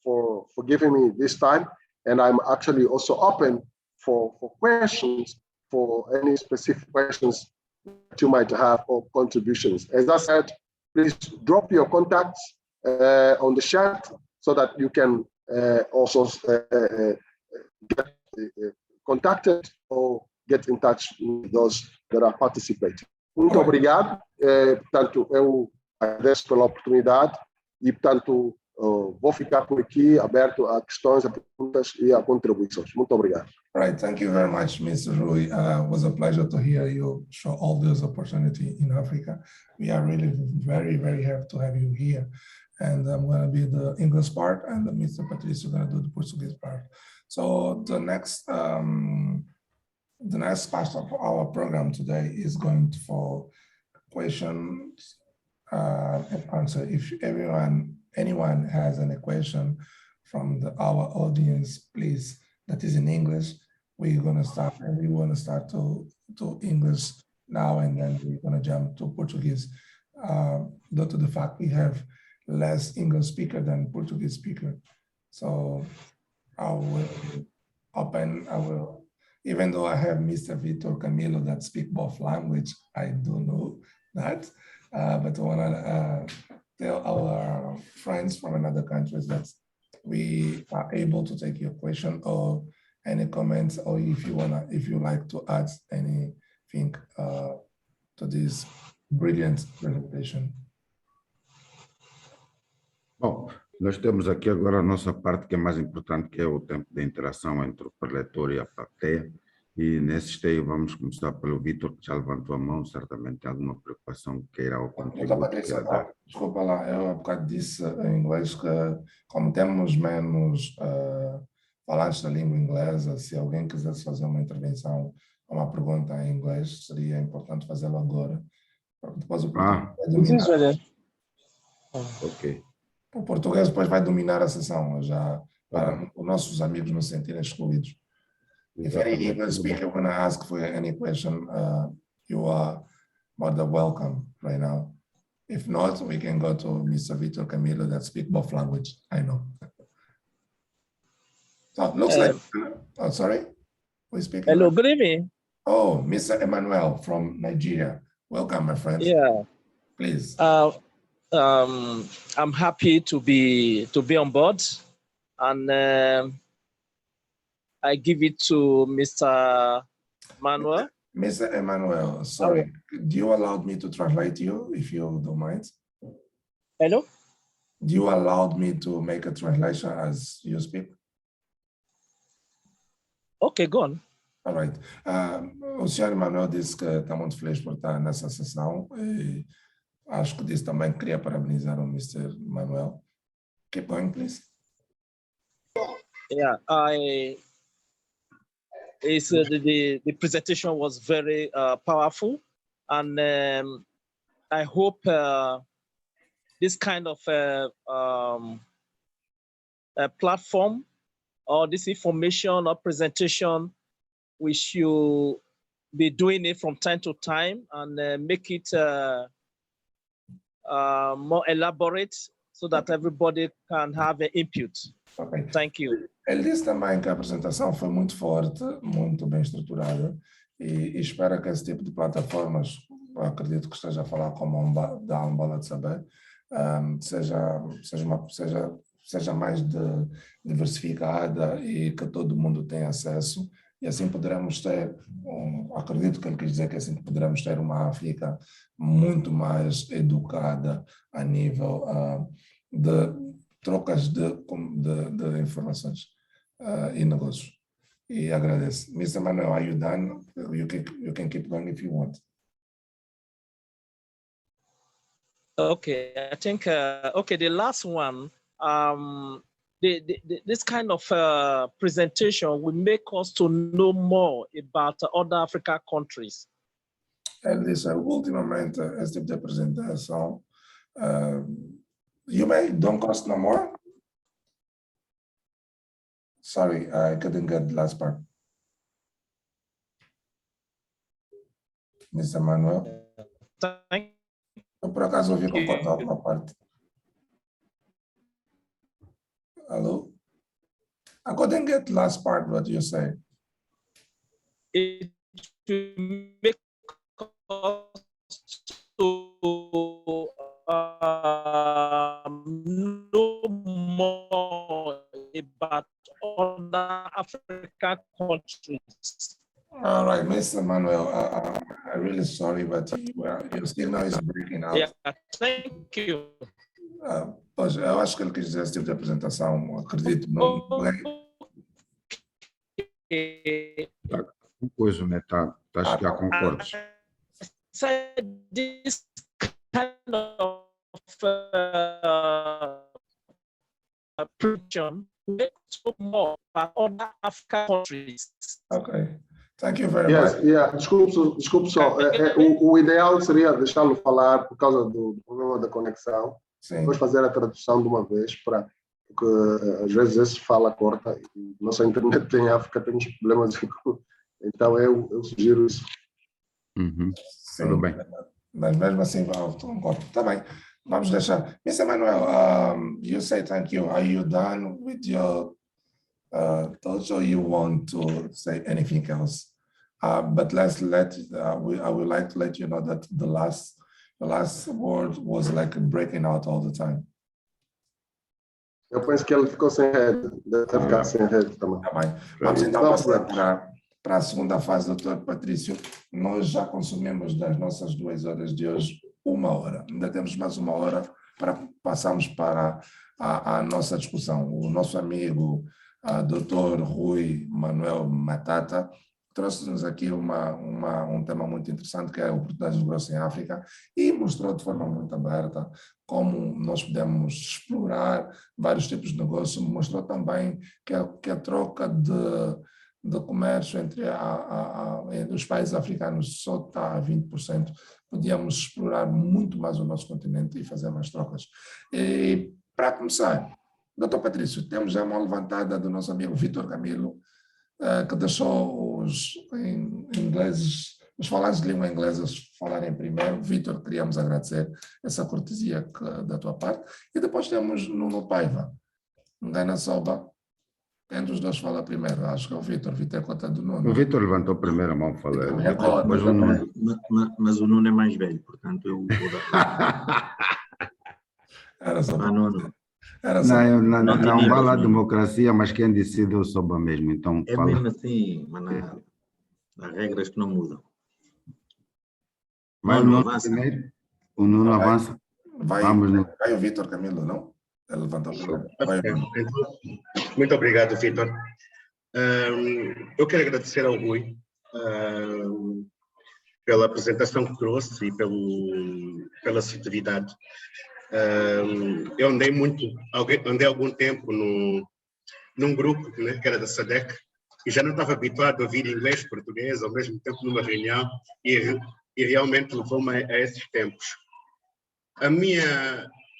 giving me this time. And I'm actually also open for questions, for any specific questions that you might have or contributions. As I said, please drop your contacts on the chat so that you can also get contacted or get in touch with those that are participating. Muito obrigado. Portanto, eu agradeço pela oportunidade e, portanto, vou ficar por aqui aberto a questões, a perguntas e a contribuições. Muito obrigado. Right, thank you very much, Mr. Rui. It was a pleasure to hear you show all this opportunity in Africa. We are really very, very happy to have you here. And I'm going to be the English part, and Mr. Patricio is going to do the Portuguese part. So the next part of our program today is going to for questions and answer. If anyone has any question from our audience, please, that is in English, we're going to start, and we want to start to English now, and then we're going to jump to Portuguese. Due to the fact we have less English speaker than Portuguese speaker. So I will open, even though I have Mr. Vitor Camilo that speak both language, I do know that, but I want to tell our friends from another countries that we are able to take your question or any comments, or if you like to add anything to this brilliant presentation. Bom, nós temos aqui agora a nossa parte que é mais importante, que é o tempo de interação entre o preletor e a plateia. E nesse esteio vamos começar pelo Vitor, que já levantou a mão, certamente tem alguma preocupação que queira ao contributo que queira dar. Desculpa lá, eu há bocado disse em inglês que, como temos menos falantes da língua inglesa, se alguém quisesse fazer uma intervenção ou uma pergunta em inglês, seria importante fazê-lo agora. Depois o português vai dominar. Ok. O português depois vai dominar a sessão, já para os nossos amigos não se sentirem excluídos. If any English speaker want to ask for any question, you are more than welcome right now. If not, we can go to Mr. Vitor Camilo that speak both language. I know. So it looks like, oh, sorry. Who is speaking? Hello, good evening. Oh, Mr. Emmanuel from Nigeria. Welcome, my friend. Yeah. Please. I'm happy to be on board. and I give it to Mr. Manuel. Mr. Emmanuel, sorry, do you allow me to translate you, if you don't mind? Hello? Do you allow me to make a translation as you speak? Okay, go on. All right. O senhor Emmanuel disse que está muito feliz por estar nessa sessão e acho que disse também que queria parabenizar o Mr. Manuel. Keep going, please. Yeah, the presentation was very powerful, and I hope this kind of a platform or this information or presentation, we should be doing it from time to time and make it more elaborate so that everybody can have an input. Okay. Thank you. Ele disse também que a apresentação foi muito forte, muito bem estruturada e espera que esse tipo de plataformas, acredito que esteja a falar como da Angola de Saber, seja mais diversificada e que todo mundo tenha acesso, e assim poderemos ter, acredito que ele quis dizer que assim poderemos ter uma África muito mais educada a nível de trocas de informações e negócios. E agradeço. Mr. Manuel, are you done? You can keep going if you want. Okay, I think, okay, the last one, this kind of presentation will make us to know more about other African countries. Ele disse, ultimamente, esse tipo de apresentação, you don't cost no more? Sorry, I couldn't get the last part. Mr. Manuel? Thank Eu por acaso ouvi concordar alguma parte. Hello? I couldn't get the last part what you say. It will make us to know more about other African countries. All right, Mr. Manuel, I'm really sorry, but your signal is breaking out. Yeah, thank you. Pois, eu acho que ele quis dizer esse tipo de apresentação, acredito. Não é. Coisa, né? Tá a chegar com cortes. So this kind of preaching makes more about other African countries. Ok. Thank you very Yes, much. yeah. Desculpe só. O ideal seria deixá-lo falar por causa do problema da conexão. Sim. Depois fazer a tradução de uma vez, porque às vezes esse fala corta e nossa internet em África tem uns problemas. Então eu sugiro isso. Uhum. Sim, Tudo bem. mas mesmo assim, concordo. Tá bem. Vamos deixar. Mr. Manuel, you say thank you. Are you done with your thoughts, or you want to say anything else? But I would like to let you know that the last word was like breaking out all the time. Eu penso que ele ficou sem rede. Deve ter ficado sem rede também. Tá bem. Vamos então passar para a segunda fase, doutor Patrício. Nós já consumimos das nossas 2 horas de hoje 1 hora. Ainda temos mais 1 hora para passarmos para a nossa discussão. O nosso amigo, doutor Rui Manuel Matata, trouxe-nos aqui um tema muito interessante, que é oportunidades de negócio em África, e mostrou de forma muito aberta como nós podemos explorar vários tipos de negócio. Mostrou também que a troca de comércio entre os países africanos só está a 20%. Podíamos explorar muito mais o nosso continente e fazer mais trocas. E, para começar, doutor Patrício, temos já uma levantada do nosso amigo Vitor Camilo, que deixou os falantes de língua inglesa falarem primeiro. Vitor, queríamos agradecer essa cortesia da tua parte. E depois temos Nuno Paiva, Ngana Soba. Quem dos dois fala primeiro? Acho que é o Vitor. Vitor é conta do Nuno. O Vitor levantou primeiro a mão, falei. Depois o Nuno. Mas o Nuno é mais velho, portanto eu vou dar. Era só Nuno. Era só. Não tinha vai lá razão. democracia, mas quem decide é o Soba mesmo. Então, É fala. mesmo assim, mas há regras que não mudam. Vai o Nuno, Nuno avança. primeiro. O Nuno Vai. avança. Vai, Vamos, Nuno. vai o Vitor Camilo, não? Ele levantou a mão. Vai, Nuno. Então, muito obrigado, Vitor. Eu quero agradecer ao Rui pela apresentação que trouxe e pela assertividade. Eu andei algum tempo num grupo, né, que era da SADC, e já não estava habituado a ouvir inglês, português, ao mesmo tempo numa reunião, e realmente levou-me a esses tempos.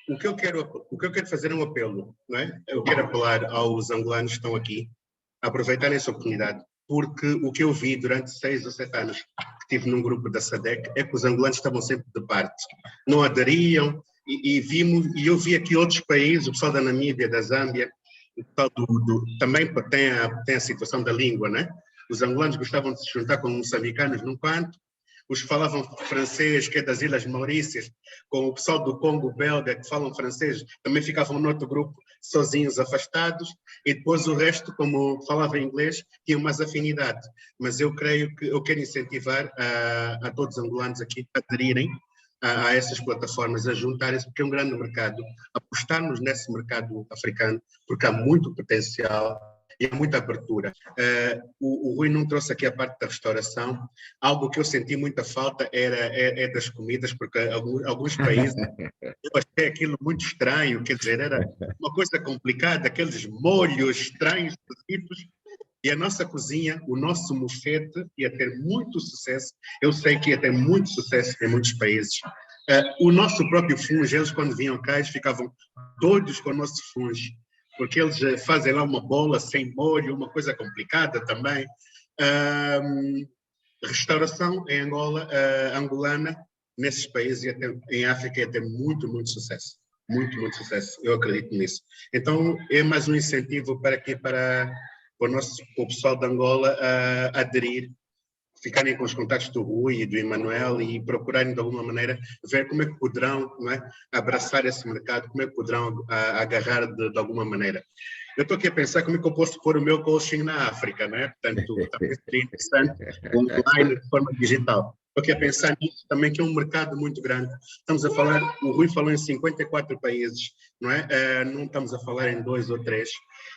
O que eu quero fazer é um apelo, não é? Eu quero apelar aos angolanos que estão aqui, a aproveitarem essa oportunidade, porque o que eu vi durante 6 ou 7 anos que estive num grupo da SADC é que os angolanos estavam sempre de parte, não aderiam, e eu vi aqui outros países, o pessoal da Namíbia, da Zâmbia, o pessoal também tem a situação da língua, né? Os angolanos gostavam de se juntar com os moçambicanos num canto, os que falavam francês, que é das Ilhas Maurícias, com o pessoal do Congo belga, que falam francês, também ficavam no outro grupo, sozinhos, afastados, e depois o resto, como falava inglês, tinham mais afinidade. Mas eu quero incentivar a todos os angolanos aqui a aderirem a essas plataformas, a juntarem-se, porque é um grande mercado, apostarmos nesse mercado africano, porque há muito potencial e há muita abertura. O Rui não trouxe aqui a parte da restauração. Algo que eu senti muita falta é das comidas, porque alguns países eu achei aquilo muito estranho, quer dizer, era uma coisa complicada, aqueles molhos estranhos, esquisitos. E a nossa cozinha, o nosso mufete ia ter muito sucesso. Eu sei que ia ter muito sucesso em muitos países. O nosso próprio funge, eles quando vinham cá, eles ficavam doidos com o nosso funge, porque eles fazem lá uma bola sem molho, uma coisa complicada também. Restauração em Angola, angolana, nesses países, em África, ia ter muito, muito sucesso. Muito, muito sucesso. Eu acredito nisso. Então, é mais um incentivo para o pessoal de Angola aderir, ficarem com os contatos do Rui e do Emanuel e procurarem de alguma maneira ver como é que poderão, não é, abraçar esse mercado, como é que poderão agarrar de alguma maneira. Eu estou aqui a pensar como é que eu posso pôr o meu coaching na África, não é? Portanto, talvez seria interessante, online, de forma digital. Estou aqui a pensar nisso também, que é um mercado muito grande. Estamos a falar, o Rui falou em 54 países, não é? Não estamos a falar em 2 ou 3.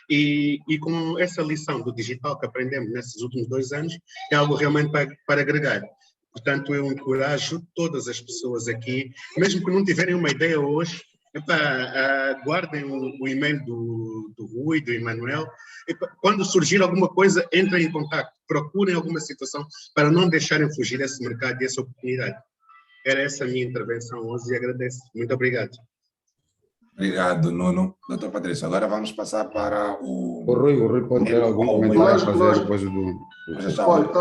E com essa lição do digital que aprendemos nesses últimos 2 anos, é algo realmente para agregar. Portanto, eu encorajo todas as pessoas aqui, mesmo que não tiverem uma ideia hoje, guardem o e-mail do Rui, do Emanuel. Quando surgir alguma coisa, entrem em contato, procurem alguma situação para não deixarem fugir esse mercado e essa oportunidade. Era essa a minha intervenção hoje e agradeço. Muito obrigado. Obrigado, Nuno. Doutor Patrício, agora vamos passar para o Rui pode ter algum comentário a fazer depois do... Well,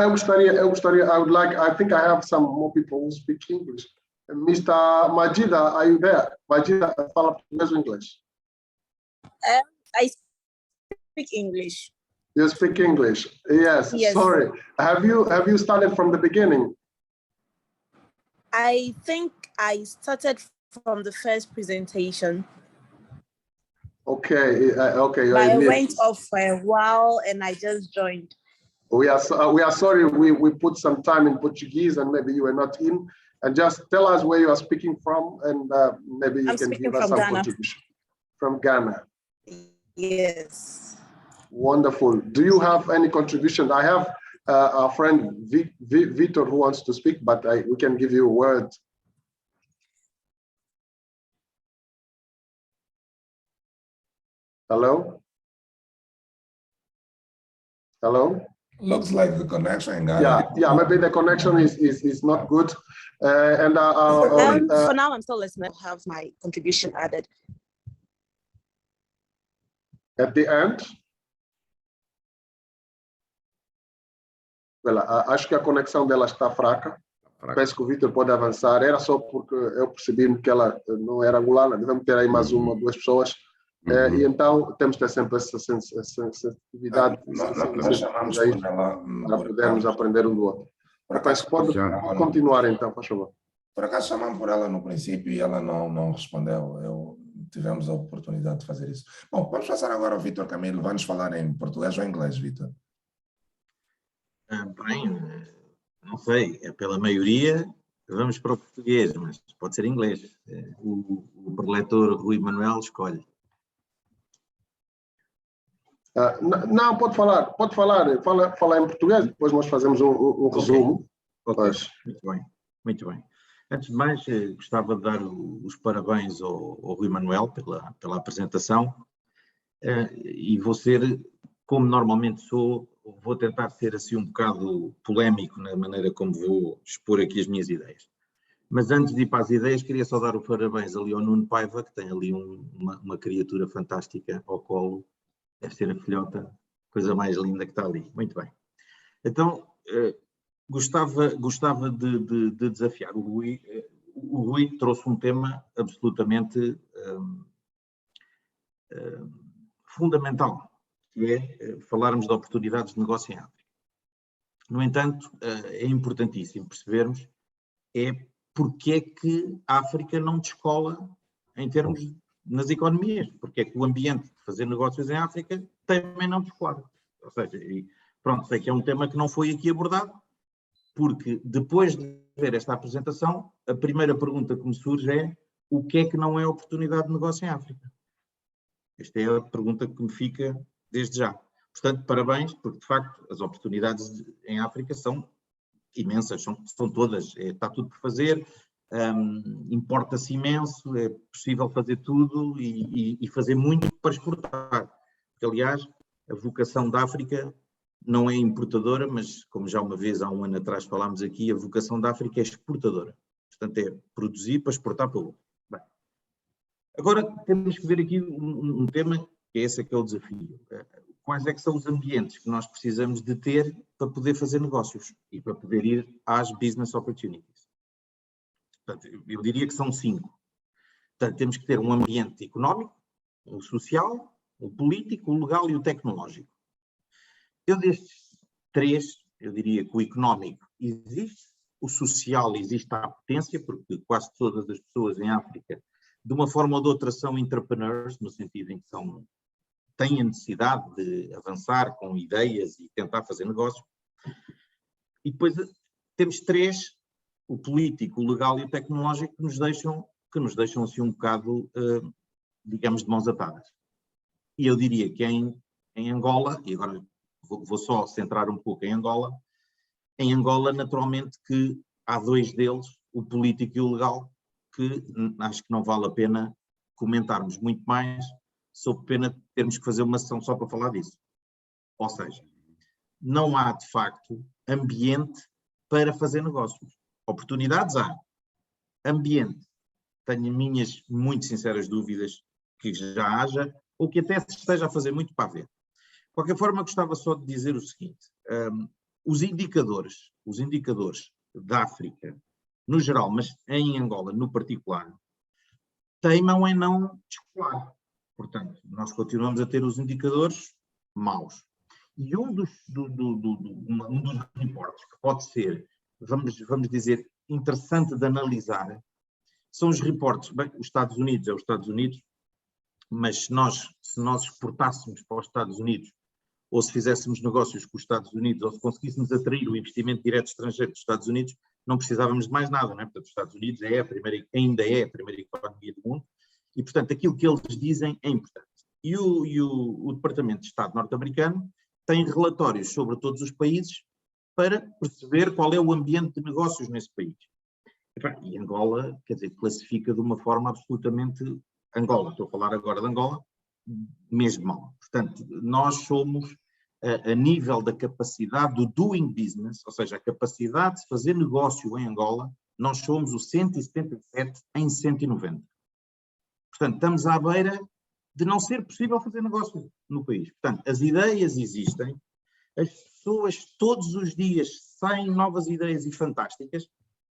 eu gostaria, I think I have some more people who speak English. Mr. Majida, are you there? Majida, fala português ou inglês? I speak English. You speak English? Yes. Yes. Sorry. Have you started from the beginning? I think I started from the first presentation. Okay. Okay. But I went off for a while and I just joined. We are sorry. We put some time in Portuguese and maybe you were not in. And just tell us where you are speaking from, and maybe you can give us some contribution. From Ghana. Yes. Wonderful. Do you have any contribution? I have our friend Vitor who wants to speak, but we can give you a word. Hello? Hello? Looks like the connection in Ghana. Yeah, maybe the connection is not good. For now, I'm still listening. I'll have my contribution added. At the end? Well, acho que a conexão dela está fraca. Peço que o Vitor pode avançar. Era só porque eu percebi que ela não era angolana. Devemos ter aí mais uma, 2 pessoas. E então temos que ter sempre essa sensitividade Nós chamamos aí, por ela, para podermos aprender um do outro. Peço, pode continuar então, por favor. Por acaso chamamos por ela no princípio e ela não respondeu. Eu tivemos a oportunidade de fazer isso. Bom, vamos passar agora ao Vítor Camilo. Vai-nos falar em português ou em inglês, Vítor? Bem, não sei, é pela maioria, vamos para o português, mas pode ser em inglês. O preletor Rui Manuel escolhe. Não, pode falar em português, depois nós fazemos um resumo. Ok, muito bem. Antes de mais, gostava de dar os parabéns ao Rui Manuel pela apresentação, e vou ser, como normalmente sou, vou tentar ser assim um bocado polémico na maneira como vou expor aqui as minhas ideias. Mas antes de ir para as ideias, queria só dar os parabéns ali ao Nuno Paiva, que tem ali uma criatura fantástica ao colo. Deve ser a filhota, coisa mais linda que está ali. Muito bem. Então, gostava de desafiar o Rui. O Rui trouxe um tema absolutamente fundamental, que é falarmos de oportunidades de negócio em África. No entanto, é importantíssimo percebermos porque é que a África não descola em termos nas economias, porque é que o ambiente de fazer negócios em África também não descola. Ou seja, pronto, sei que é um tema que não foi aqui abordado, porque depois de ver esta apresentação, a primeira pergunta que me surge é: o que é que não é oportunidade de negócio em África? Esta é a pergunta que me fica desde já. Portanto, parabéns, porque de facto as oportunidades em África são imensas, são todas, está tudo por fazer, importa-se imenso, é possível fazer tudo e fazer muito para exportar. Porque, aliás, a vocação da África não é importadora, mas como já uma vez, há um ano atrás falámos aqui, a vocação da África é exportadora. Portanto, é produzir para exportar para o outro. Bem, agora temos que ver aqui um tema, que é esse que é o desafio. Quais é que são os ambientes que nós precisamos de ter para poder fazer negócios e para poder ir às business opportunities? Portanto, eu diria que são 5. Portanto, temos que ter um ambiente económico, o social, o político, o legal e o tecnológico. Eu destes 3, eu diria que o económico existe, o social existe à potência, porque quase todas as pessoas em África, de uma forma ou de outra, são entrepreneurs, no sentido em que têm a necessidade de avançar com ideias e tentar fazer negócio. E depois temos 3, o político, o legal e o tecnológico, que nos deixam assim um bocado, digamos, de mãos atadas. E eu diria que em Angola, e agora vou só centrar um pouco em Angola naturalmente que há 2 deles, o político e o legal, que acho que não vale a pena comentarmos muito mais, sob pena de termos que fazer uma sessão só para falar disso. Ou seja, não há de facto ambiente para fazer negócios. Oportunidades há. Ambiente, tenho minhas muito sinceras dúvidas que já haja, ou que até se esteja a fazer muito para haver. De qualquer forma, gostava só de dizer o seguinte: os indicadores da África, no geral, mas em Angola no particular, teimam em não descolar. Portanto, nós continuamos a ter os indicadores maus. E um dos reportes que pode ser, vamos dizer, interessante de analisar, são os reportes. Bem, os Estados Unidos é os Estados Unidos, mas se nós exportássemos para os Estados Unidos, ou se fizéssemos negócios com os Estados Unidos, ou se conseguíssemos atrair o investimento direto estrangeiro dos Estados Unidos, não precisávamos de mais nada, não é? Portanto, os Estados Unidos ainda é a primeira economia do mundo, e, portanto, aquilo que eles dizem é importante. E o Departamento de Estado norte-americano tem relatórios sobre todos os países para perceber qual é o ambiente de negócios nesse país. E Angola, quer dizer, classifica de uma forma absolutamente... Angola, estou a falar agora de Angola, mesmo mal. Portanto, nós somos, a nível da capacidade do doing business, ou seja, a capacidade de fazer negócio em Angola, nós somos o 177 em 190. Portanto, estamos à beira de não ser possível fazer negócio no país. Portanto, as ideias existem, as pessoas todos os dias saem novas ideias e fantásticas,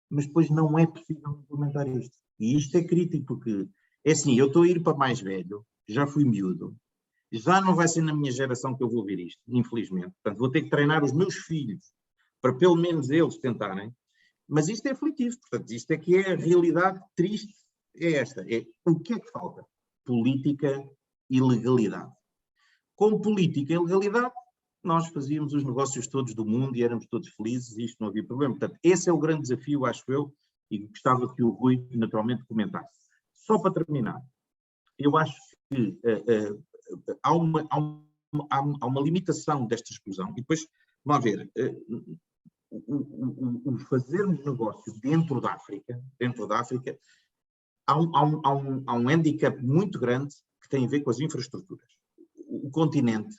mas depois não é possível implementar isto. E isto é crítico, porque é assim, eu estou a ir para mais velho, já fui miúdo, já não vai ser na minha geração que eu vou ver isto, infelizmente. Portanto, vou ter que treinar os meus filhos para pelo menos eles tentarem, mas isto é aflitivo, portanto, isto é que é a realidade triste, é esta, é o que é que falta? política e legalidade. Com política e legalidade, nós fazíamos os negócios todos do mundo e éramos todos felizes e isto não havia problema. Portanto, esse é o grande desafio, acho eu, e gostava que o Rui naturalmente comentasse. Só para terminar, eu acho que há uma limitação desta exclusão. E depois, vamos ver, o fazermos negócio dentro da África, há um handicap muito grande que tem a ver com as infraestruturas. O continente,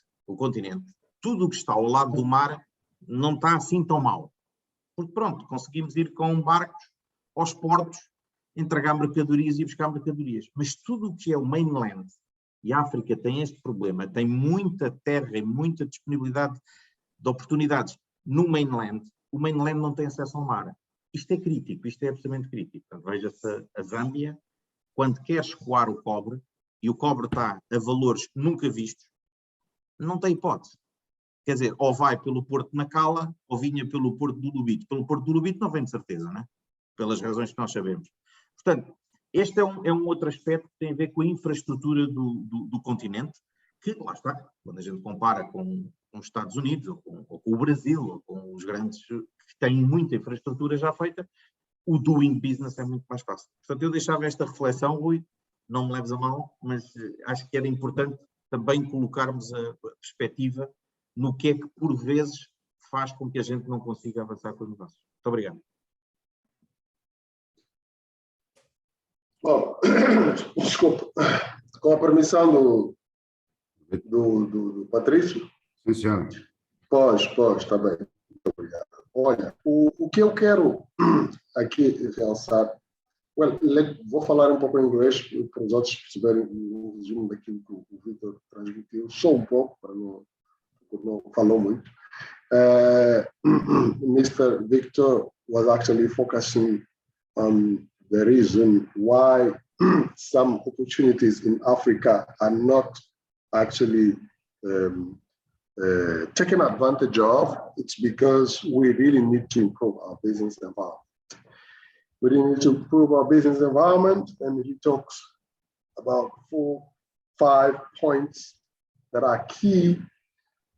tudo o que está ao lado do mar não está assim tão mal. Porque pronto, conseguimos ir com barcos aos portos, entregar mercadorias e buscar mercadorias. Mas tudo o que é o mainland, e a África tem este problema, tem muita terra e muita disponibilidade de oportunidades no mainland, o mainland não tem acesso ao mar. Isto é crítico, isto é absolutamente crítico. Portanto, veja-se a Zâmbia, quando quer escoar o cobre, e o cobre está a valores nunca vistos, não tem hipótese. Quer dizer, ou vai pelo Porto de Nacala, ou vinha pelo Porto do Lubito. Pelo Porto do Lubito não vem de certeza, não é? Pelas razões que nós sabemos. Portanto, este é um outro aspecto que tem a ver com a infraestrutura do continente, que, lá está, quando a gente compara com os Estados Unidos, ou com o Brasil, ou com os grandes que têm muita infraestrutura já feita, o doing business é muito mais fácil. Portanto, eu deixava esta reflexão, Rui, não me leves a mal, mas acho que era importante também colocarmos a perspectiva no que é que, por vezes, faz com que a gente não consiga avançar com os negócios. Muito obrigado. Bom, desculpa, com a permissão do Patrício? Sim, senhor. Pode, está bem. Muito obrigado. Olha, o que eu quero aqui realçar, vou falar um pouco em inglês para os outros perceberem o resumo daquilo que o Victor transmitiu, só um pouco, para não falou muito. Mr. Victor was actually focusing on the reason why some opportunities in Africa are not actually taken advantage of. It's because we really need to improve our business environment. We really need to improve our business environment, and he talks about 4-5 points that are key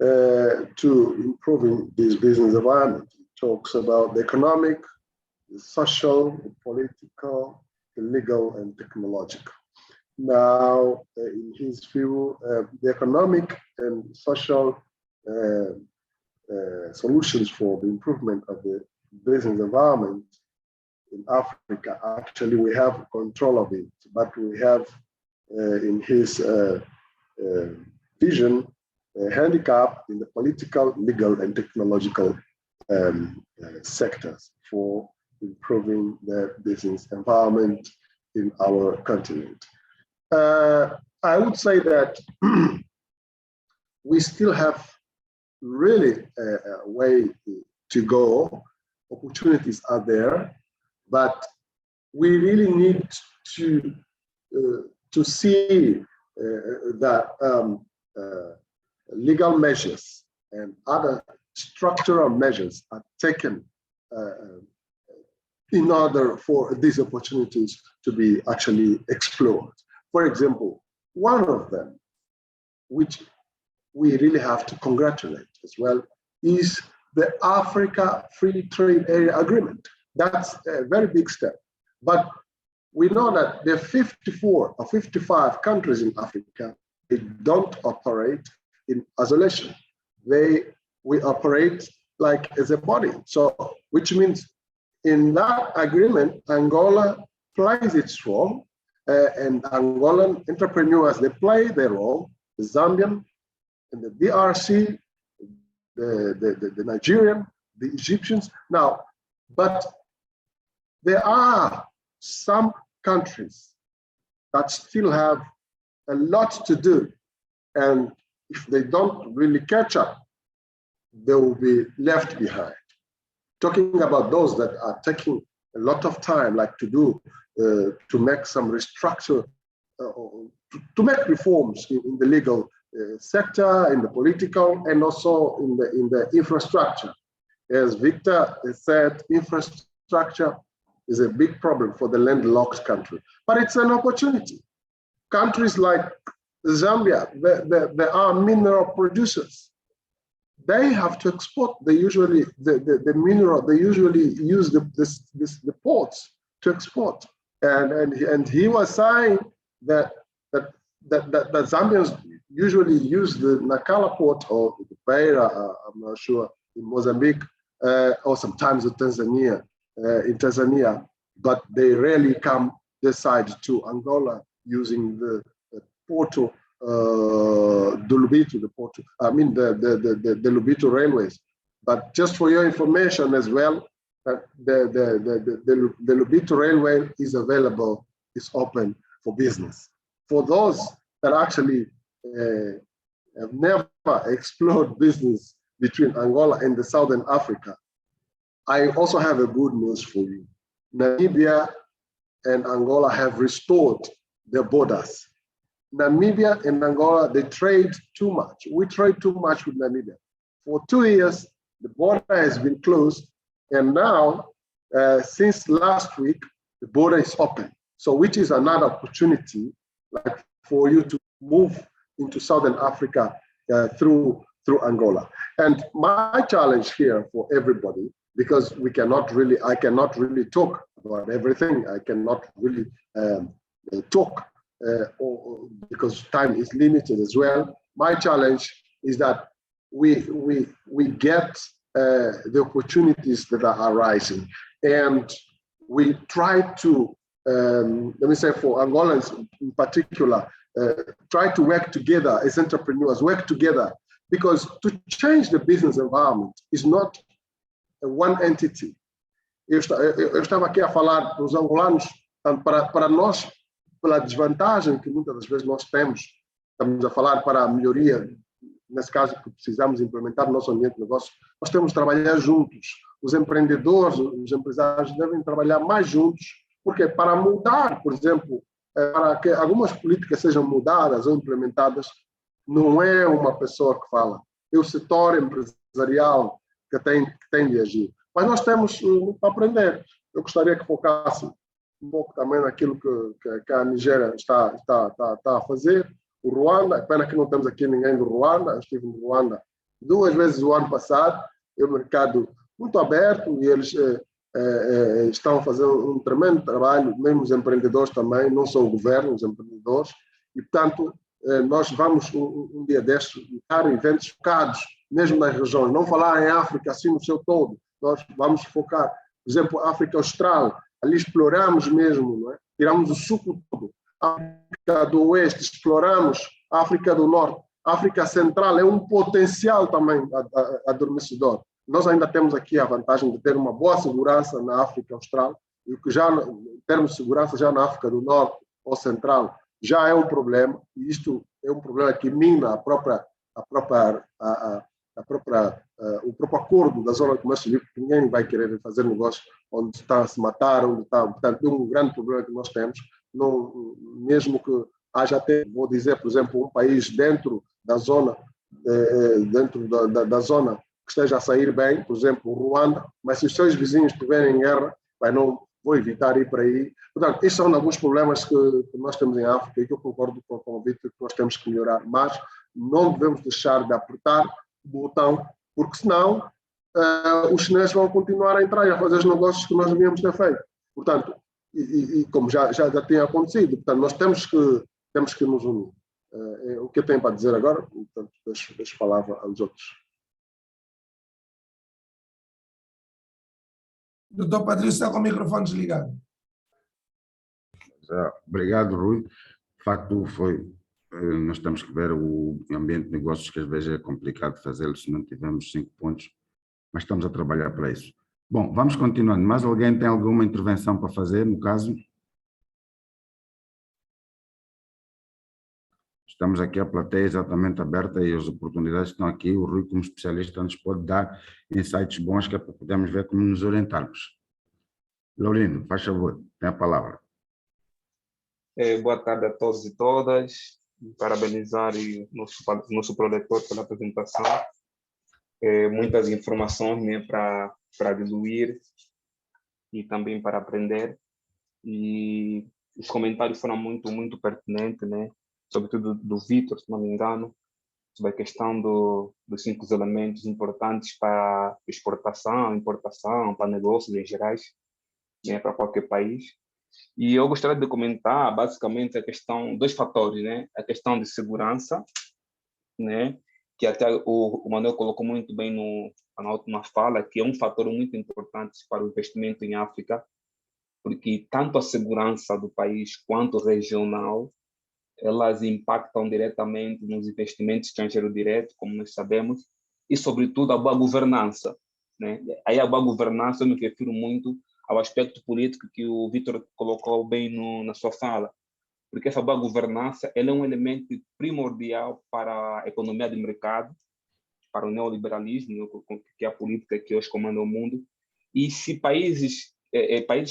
to improving this business environment. He talks about the economic, the social, the political, the legal, and technological. Now, in his view, the economic and social solutions for the improvement of the business environment in Africa, actually we have control of it, but we have in his vision a handicap in the political, legal, and technological sectors for improving the business environment in our continent. I would say that we still have really a way to go. Opportunities are there, but we really need to see that legal measures and other structural measures are taken in order for these opportunities to be actually explored. For example, one of them, which we really have to congratulate as well, is the Africa Free Trade Area Agreement. That's a very big step. But we know that there are 54 or 55 countries in Africa, they don't operate in isolation. We operate like as a body. So, which means in that agreement, Angola plays its role, and Angolan entrepreneurs, they play their role, the Zambian and the DRC, the Nigerian, the Egyptians. Now, but there are some countries that still have a lot to do, and if they don't really catch up, they will be left behind. Talking about those that are taking a lot of time, like to make some restructure, to make reforms in the legal sector, in the political, and also in the infrastructure. As Victor said, infrastructure is a big problem for the landlocked country, but it's an opportunity. countries like Zambia, they are mineral producers. They have to export. They usually the mineral. They usually use the ports to export. And he was saying that Zambians usually use the Nacala port or the Beira, I'm not sure, in Mozambique, or sometimes in Tanzania, but they rarely come this side to Angola using the Porto do Lobito, the Lobito railways. But just for your information as well, the Lobito railway is available, is open for business. For those that actually have never explored business between Angola and the Southern Africa, I also have a good news for you. Namibia and Angola have restored their borders. Namibia and Angola, they trade too much. We trade too much with Namibia. For 2 years, the border has been closed, and now, since last week, the border is open. So which is another opportunity like for you to move into Southern Africa through Angola. And my challenge here for everybody, because I cannot really talk about everything. I cannot really talk because time is limited as well. My challenge is that we get the opportunities that are arising, and we try to, let me say for Angolans in particular, try to work together as entrepreneurs, work together, because to change the business environment is not one entity. Eu estava aqui a falar para os angolanos, para nós, pela desvantagem que muitas das vezes nós temos, estamos a falar para a melhoria, nesse caso que precisamos implementar no nosso ambiente de negócio, nós temos que trabalhar juntos. Os empreendedores, os empresários devem trabalhar mais juntos, porque para mudar, por exemplo, para que algumas políticas sejam mudadas ou implementadas, não é uma pessoa que fala, é o setor empresarial que tem de agir. Mas nós temos para aprender. Eu gostaria que focasse um pouco também naquilo que a Nigéria está a fazer. O Ruanda, pena que não temos aqui ninguém do Ruanda. Eu estive no Ruanda 2 vezes o ano passado. É um mercado muito aberto e eles estão fazendo um tremendo trabalho, mesmo os empreendedores também, não só o governo, os empreendedores. E, portanto, nós vamos um dia destes dar eventos focados, mesmo nas regiões, não falar em África assim no seu todo. Nós vamos focar, por exemplo, a África Austral, ali exploramos mesmo, não é? Tiramos o suco todo. A África do Oeste, exploramos a África do Norte. A África Central é um potencial também adormecedor. Nós ainda temos aqui a vantagem de ter uma boa segurança na África Austral, e o que já, em termos de segurança, já na África do Norte ou Central, já é um problema, e isto é um problema que mina o próprio acordo da zona de comércio livre, que ninguém vai querer fazer negócio onde está a se matar, onde está, portanto, é um grande problema que nós temos, não, mesmo que haja até, vou dizer, por exemplo, um país dentro da zona, da zona que esteja a sair bem, por exemplo, o Ruanda, mas se os seus vizinhos estiverem em guerra, não vou evitar ir para aí. Portanto, estes são alguns problemas que nós temos em África e que eu concordo com o convite que nós temos que melhorar, mas não devemos deixar de apertar o botão, porque senão os chineses vão continuar a entrar e a fazer os negócios que nós devíamos ter feito. Portanto, e como já tinha acontecido, portanto, nós temos que nos unir. O que eu tenho para dizer agora, portanto, deixo a palavra aos outros. Doutor Patrício está com o microfone desligado. Obrigado, Rui. De facto, nós temos que ver o ambiente de negócios, que às vezes é complicado fazê-lo se não tivermos 5 pontos, mas estamos a trabalhar para isso. Bom, vamos continuando. Mais alguém tem alguma intervenção para fazer, no caso? Estamos aqui, a plateia exatamente aberta e as oportunidades estão aqui. O Rui, como especialista, nos pode dar insights bons que é para podermos ver como nos orientarmos. Laurino, faz favor, tem a palavra. Boa tarde a todos e todas. Parabenizar o nosso preletor pela apresentação. Muitas informações, né, para diluir e também para aprender. E os comentários foram muito pertinentes, né? Sobretudo do Vitor, se não me engano, sobre a questão dos 5 elementos importantes para exportação, importação, para negócios em gerais, né? Para qualquer país. E eu gostaria de comentar, basicamente, a questão, 2 fatores, né? A questão de segurança, né? Que até o Manuel colocou muito bem na última fala, que é um fator muito importante para o investimento em África, porque tanto a segurança do país quanto regional, elas impactam diretamente nos investimentos estrangeiros diretos, como nós sabemos, e, sobretudo, a boa governança, né? Aí a boa governança eu me refiro muito ao aspecto político que o Vítor colocou bem na sua fala, porque essa boa governança ela é um elemento primordial para a economia de mercado, para o neoliberalismo, que é a política que hoje comanda o mundo. E se países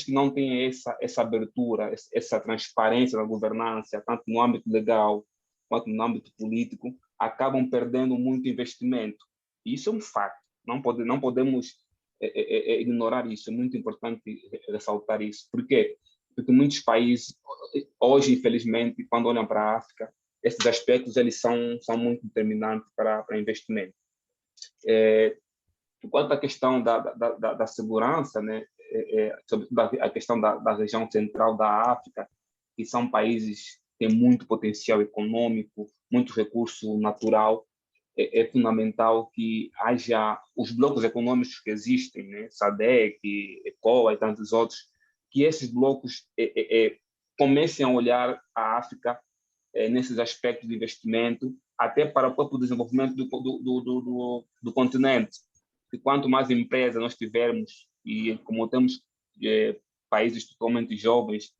que não têm essa abertura, essa transparência na governança, tanto no âmbito legal quanto no âmbito político, acabam perdendo muito investimento. E isso é um fato. Não podemos ignorar isso. É muito importante ressaltar isso. Por quê? Porque muitos países, hoje, infelizmente, quando olham para a África, esses aspectos eles são muito determinantes para investimento. Quanto à questão da segurança, né, sobretudo a questão da região central da África, que são países que têm muito potencial econômico, muito recurso natural, é fundamental que haja os blocos econômicos que existem, né, SADC, ECOWAS e tantos outros, que esses blocos comecem a olhar a África nesses aspectos de investimento, até para o próprio desenvolvimento do continente. E quanto mais empresas nós tivermos, e como temos países totalmente jovens,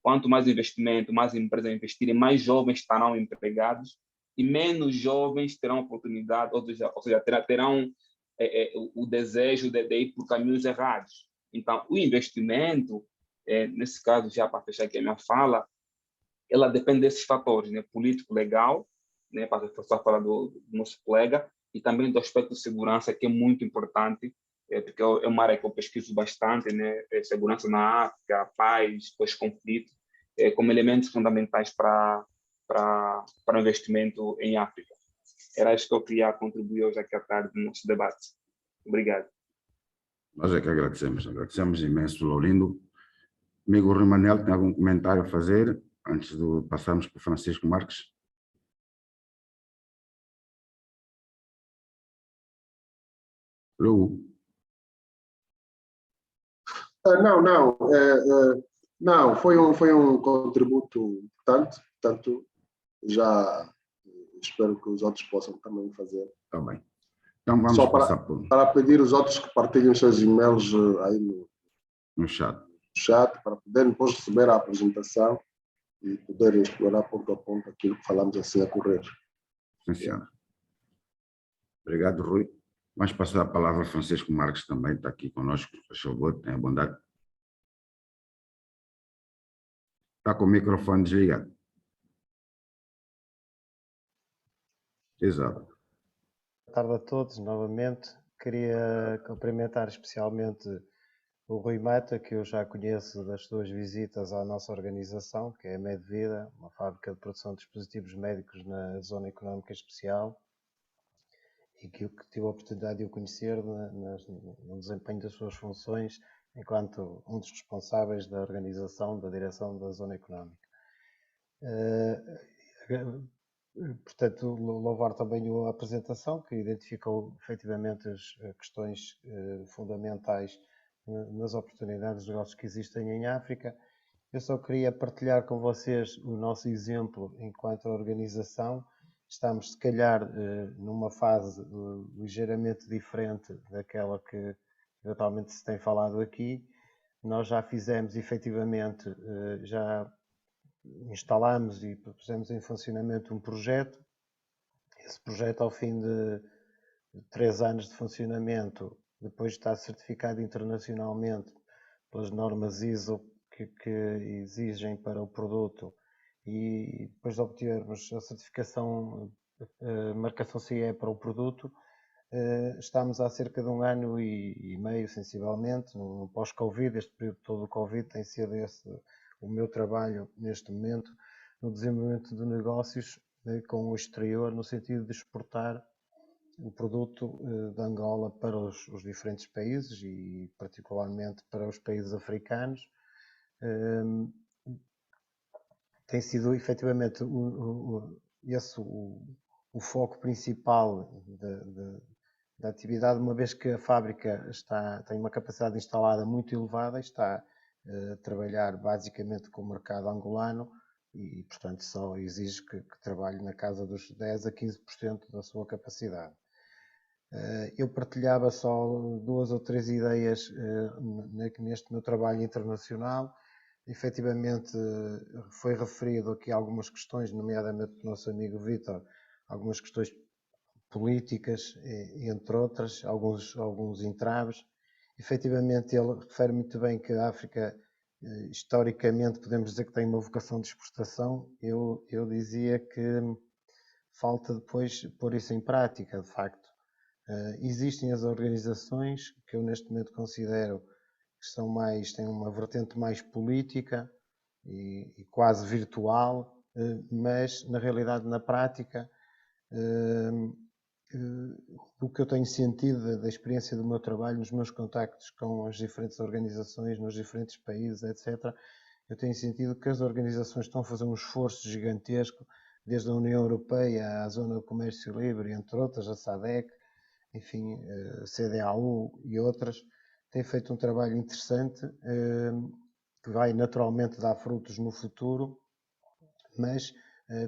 quanto mais investimento, mais empresas investirem, mais jovens estarão empregados e menos jovens terão oportunidade, ou seja terão o desejo de ir por caminhos errados. Então, o investimento, nesse caso, já para fechar aqui a minha fala, ela depende desses fatores, né? Político, legal, né? Para reforçar a fala do nosso colega, e também do aspecto de segurança, que é muito importante, porque é uma área que eu pesquiso bastante, né? Segurança na África, paz, pós-conflito, como elementos fundamentais para o investimento em África. Era isso que eu queria contribuir hoje aqui à tarde no nosso debate. Obrigado. Nós é que agradecemos imenso, Laurindo. Amigo Rui Manel, tem algum comentário a fazer antes de passarmos para o Francisco Marques? Lu? Não, foi um contributo importante, portanto, já espero que os outros possam também fazer. Está bem. Então vamos só passar por... para pedir os outros que partilhem os seus e-mails aí no chat, para poderem depois receber a apresentação e poderem explorar ponto a ponto aquilo que falamos assim a correr. Sim, senhor. Obrigado, Rui. Vamos passar a palavra ao Francisco Marques, também está aqui conosco. Por favor, tenha bondade. Está com o microfone desligado. Exato. Boa tarde a todos, novamente. Queria cumprimentar especialmente o Rui Mata, que eu já conheço das suas visitas à nossa organização, que é a Medvida, uma fábrica de produção de dispositivos médicos na Zona Económica Especial, e que eu tive a oportunidade de o conhecer no desempenho das suas funções enquanto um dos responsáveis da organização, da direção da Zona Económica. Portanto, louvar também a apresentação, que identificou efetivamente as questões fundamentais nas oportunidades de negócios que existem em África. Eu só queria partilhar com vocês o nosso exemplo enquanto organização. Estamos, se calhar, numa fase ligeiramente diferente daquela que eventualmente se tem falado aqui. Nós já fizemos, efetivamente, já instalamos e pusemos em funcionamento um projeto. Esse projeto, ao fim de 3 anos de funcionamento, depois de estar certificado internacionalmente pelas normas ISO que exigem para o produto, e depois de obtermos a certificação, marcação CE para o produto, estamos há cerca de 1 ano e meio, sensivelmente, no pós-Covid. Este período todo do Covid tem sido o meu trabalho neste momento no desenvolvimento de negócios com o exterior, no sentido de exportar o produto de Angola para os diferentes países e particularmente para os países africanos. Tem sido efetivamente esse o foco principal da atividade, uma vez que a fábrica tem uma capacidade instalada muito elevada, está a trabalhar basicamente com o mercado angolano e, portanto, só exige que trabalhe na casa dos 10 a 15% da sua capacidade. Eu partilhava só 2 ou 3 ideias neste meu trabalho internacional. Efetivamente, foi referido aqui algumas questões, nomeadamente do nosso amigo Vítor, algumas questões políticas, entre outras, alguns entraves. Efetivamente, ele refere muito bem que a África, historicamente, podemos dizer que tem uma vocação de exportação. Eu dizia que falta depois pôr isso em prática, de facto. Existem as organizações que eu neste momento considero que têm uma vertente mais política e quase virtual, mas na realidade, na prática, o que eu tenho sentido da experiência do meu trabalho, nos meus contactos com as diferentes organizações, nos diferentes países, etc., eu tenho sentido que as organizações estão a fazer um esforço gigantesco, desde a União Europeia à Zona de Comércio Livre, entre outras, a SADC, enfim, a CDAO e outras, têm feito um trabalho interessante, que vai naturalmente dar frutos no futuro, mas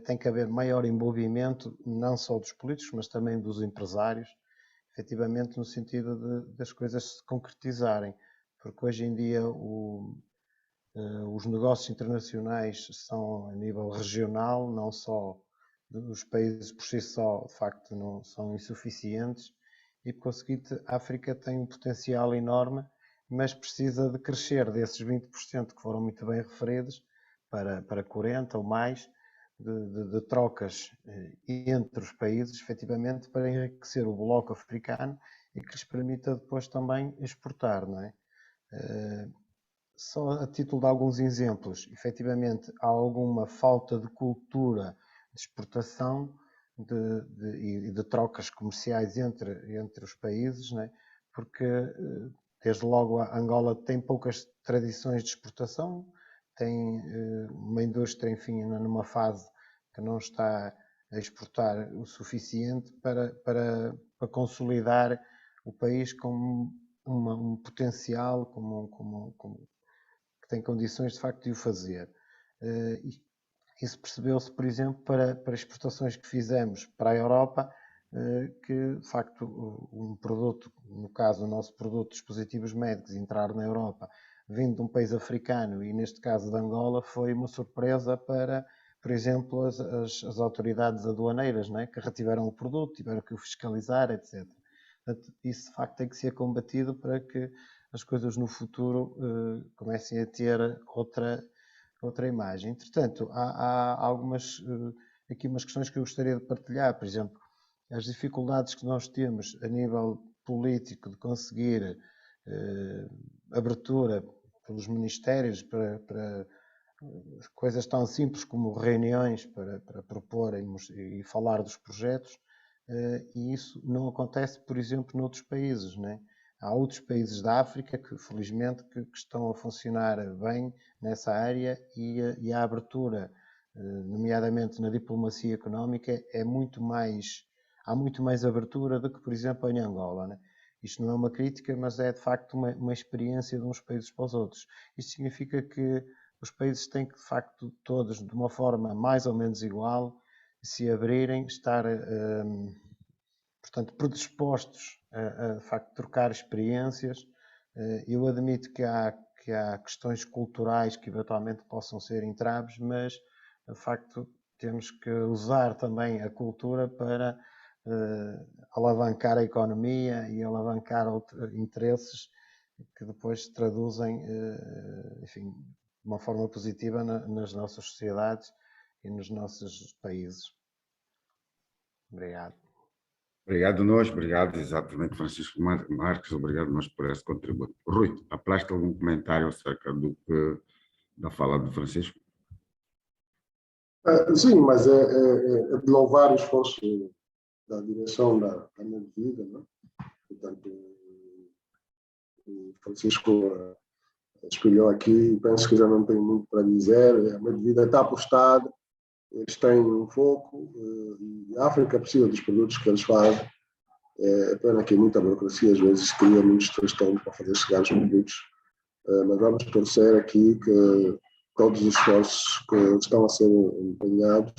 tem que haver maior envolvimento, não só dos políticos, mas também dos empresários, efetivamente no sentido das coisas se concretizarem, porque hoje em dia os negócios internacionais são a nível regional, não só os países por si só, de facto, não são insuficientes, e por conseguinte a África tem um potencial enorme, mas precisa de crescer desses 20% que foram muito bem referidos para 40% ou mais de trocas entre os países, efetivamente, para enriquecer o bloco africano e que lhes permita depois também exportar, não é? Só a título de alguns exemplos, efetivamente há alguma falta de cultura de exportação e de trocas comerciais entre os países, né? Porque desde logo a Angola tem poucas tradições de exportação, tem uma indústria, enfim, numa fase que não está a exportar o suficiente para consolidar o país como um potencial, que tem condições de facto de o fazer. Isso percebeu-se, por exemplo, para exportações que fizemos para a Europa, que de facto um produto, no caso o nosso produto de dispositivos médicos, entrar na Europa vindo de um país africano e neste caso de Angola, foi uma surpresa para, por exemplo, as autoridades aduaneiras, não é? Que retiveram o produto, tiveram que o fiscalizar, etc. Portanto, isso de facto tem que ser combatido para que as coisas no futuro comecem a ter outra imagem. Entretanto, há algumas aqui umas questões que eu gostaria de partilhar, por exemplo, as dificuldades que nós temos a nível político de conseguir abertura pelos ministérios para coisas tão simples como reuniões para proporem e falar dos projetos, e isso não acontece, por exemplo, noutros países, não é? Há outros países da África que, felizmente, que estão a funcionar bem nessa área e a abertura, nomeadamente na diplomacia económica, há muito mais abertura do que, por exemplo, em Angola, né? Isto não é uma crítica, mas é de facto uma experiência de uns países para os outros. Isto significa que os países têm que, de facto, todos, de uma forma mais ou menos igual, se abrirem, estar, portanto, predispostos a de facto trocar experiências. Eu admito que há questões culturais que eventualmente possam ser entraves, mas de facto temos que usar também a cultura para alavancar a economia e alavancar interesses que depois se traduzem, enfim, de uma forma positiva nas nossas sociedades e nos nossos países. Obrigado. Obrigado nós, obrigado exatamente Francisco Marques, obrigado nós por esse contributo. Rui, aplaste algum comentário acerca do que da fala do Francisco. Sim, mas é de louvar o esforço da direção da Medvida, né? Portanto, o Francisco escolheu aqui, penso que já não tem muito para dizer, a Medvida está apostada, eles têm um foco, e a África precisa dos produtos que eles fazem. É pena que muita burocracia às vezes cria muitos transtornos para fazer chegar os produtos, mas vamos torcer aqui que todos os esforços que estão a ser empenhados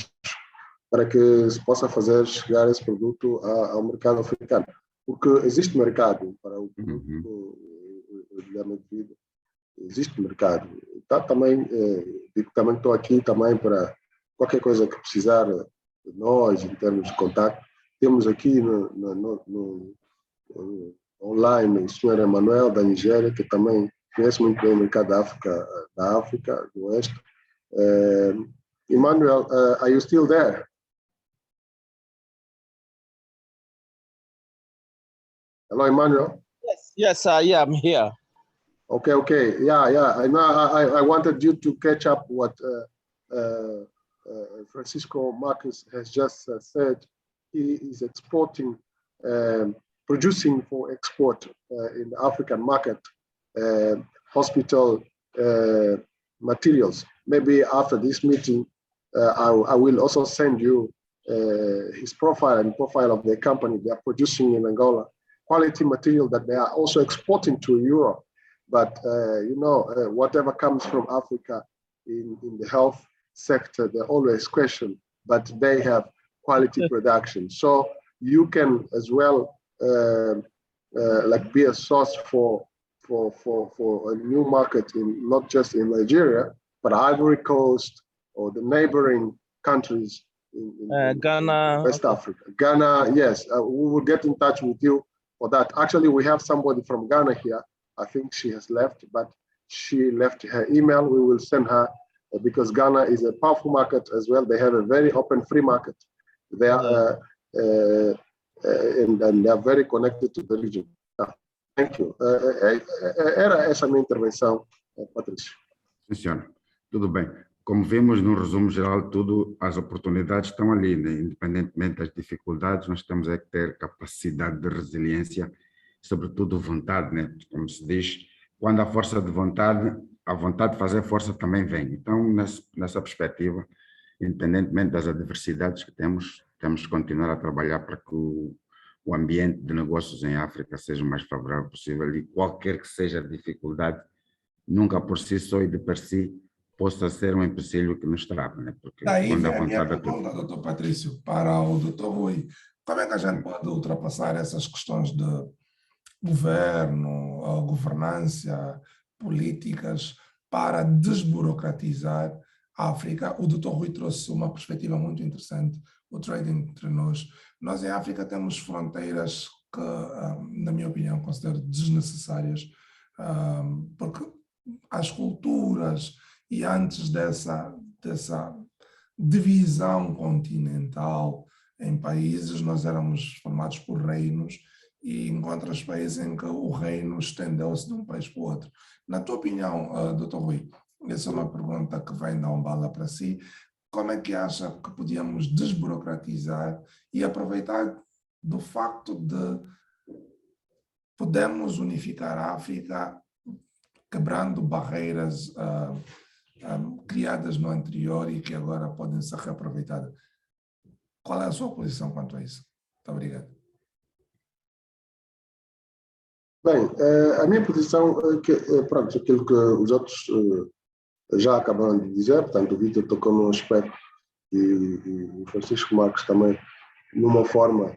para que se possa fazer chegar esse produto ao mercado africano, porque existe mercado para o produto da Medvida, existe mercado. Tá, também digo, também estou aqui também para qualquer coisa que precisar de nós em termos de contato. Temos aqui no online o Sr. Emanuel da Nigéria, que também conhece muito bem o mercado da África do Oeste. Emmanuel, are you still there? Hello, Emmanuel. Yes, yeah, I'm here. Okay. Yeah. I wanted you to catch up what Francisco Marques has just said. He is exporting, producing for export in the African market, hospital materials. Maybe after this meeting, I will also send you his profile and profile of the company they are producing in Angola, quality material that they are also exporting to Europe. But whatever comes from Africa in the health sector, they always question, but they have quality production. So you can as well be a source for a new market in not just in Nigeria, but Ivory Coast or the neighboring countries in Ghana, West Africa. Ghana, yes, we will get in touch with you for that. Actually, we have somebody from Ghana here. I think she has left, but she left her email. We will send her because Ghana is a powerful market as well. They have a very open, free market. They are, and they are very connected to the region. Thank you. Era essa a minha intervenção, Patrício. Sim, senhor. Tudo bem. Como vimos no resumo geral, as oportunidades estão ali, né? Independentemente das dificuldades, nós temos que ter capacidade de resiliência, sobretudo vontade, né? Como se diz, quando há força de vontade, a vontade de fazer força também vem. Então, nessa perspectiva, independentemente das adversidades que temos que continuar a trabalhar para que o ambiente de negócios em África seja o mais favorável possível e qualquer que seja a dificuldade, nunca por si só e de per si, possa ser um empecilho que nos trava, né? Porque Daí quando vem a a minha vontade pergunta, doutor Patrício, para o doutor Rui. Como é que a gente pode ultrapassar essas questões de governo, governança, políticas, para desburocratizar a África? O doutor Rui trouxe uma perspectiva muito interessante, o trading entre nós. Nós em África temos fronteiras que, na minha opinião, considero desnecessárias, porque as culturas e antes dessa divisão continental em países, nós éramos formados por reinos e encontra os países em que o reino estendeu-se de um país para o outro. Na tua opinião, doutor Rui, essa é uma pergunta que vem da Umbala para si, como é que acha que podíamos desburocratizar e aproveitar do facto de podemos unificar a África quebrando barreiras criadas no anterior e que agora podem ser reaproveitadas? Qual é a sua posição quanto a isso? Muito obrigado. Bem, a minha posição é que, pronto, aquilo que os outros já acabaram de dizer, portanto, o Vítor tocou num aspecto e o Francisco Marques também, numa forma,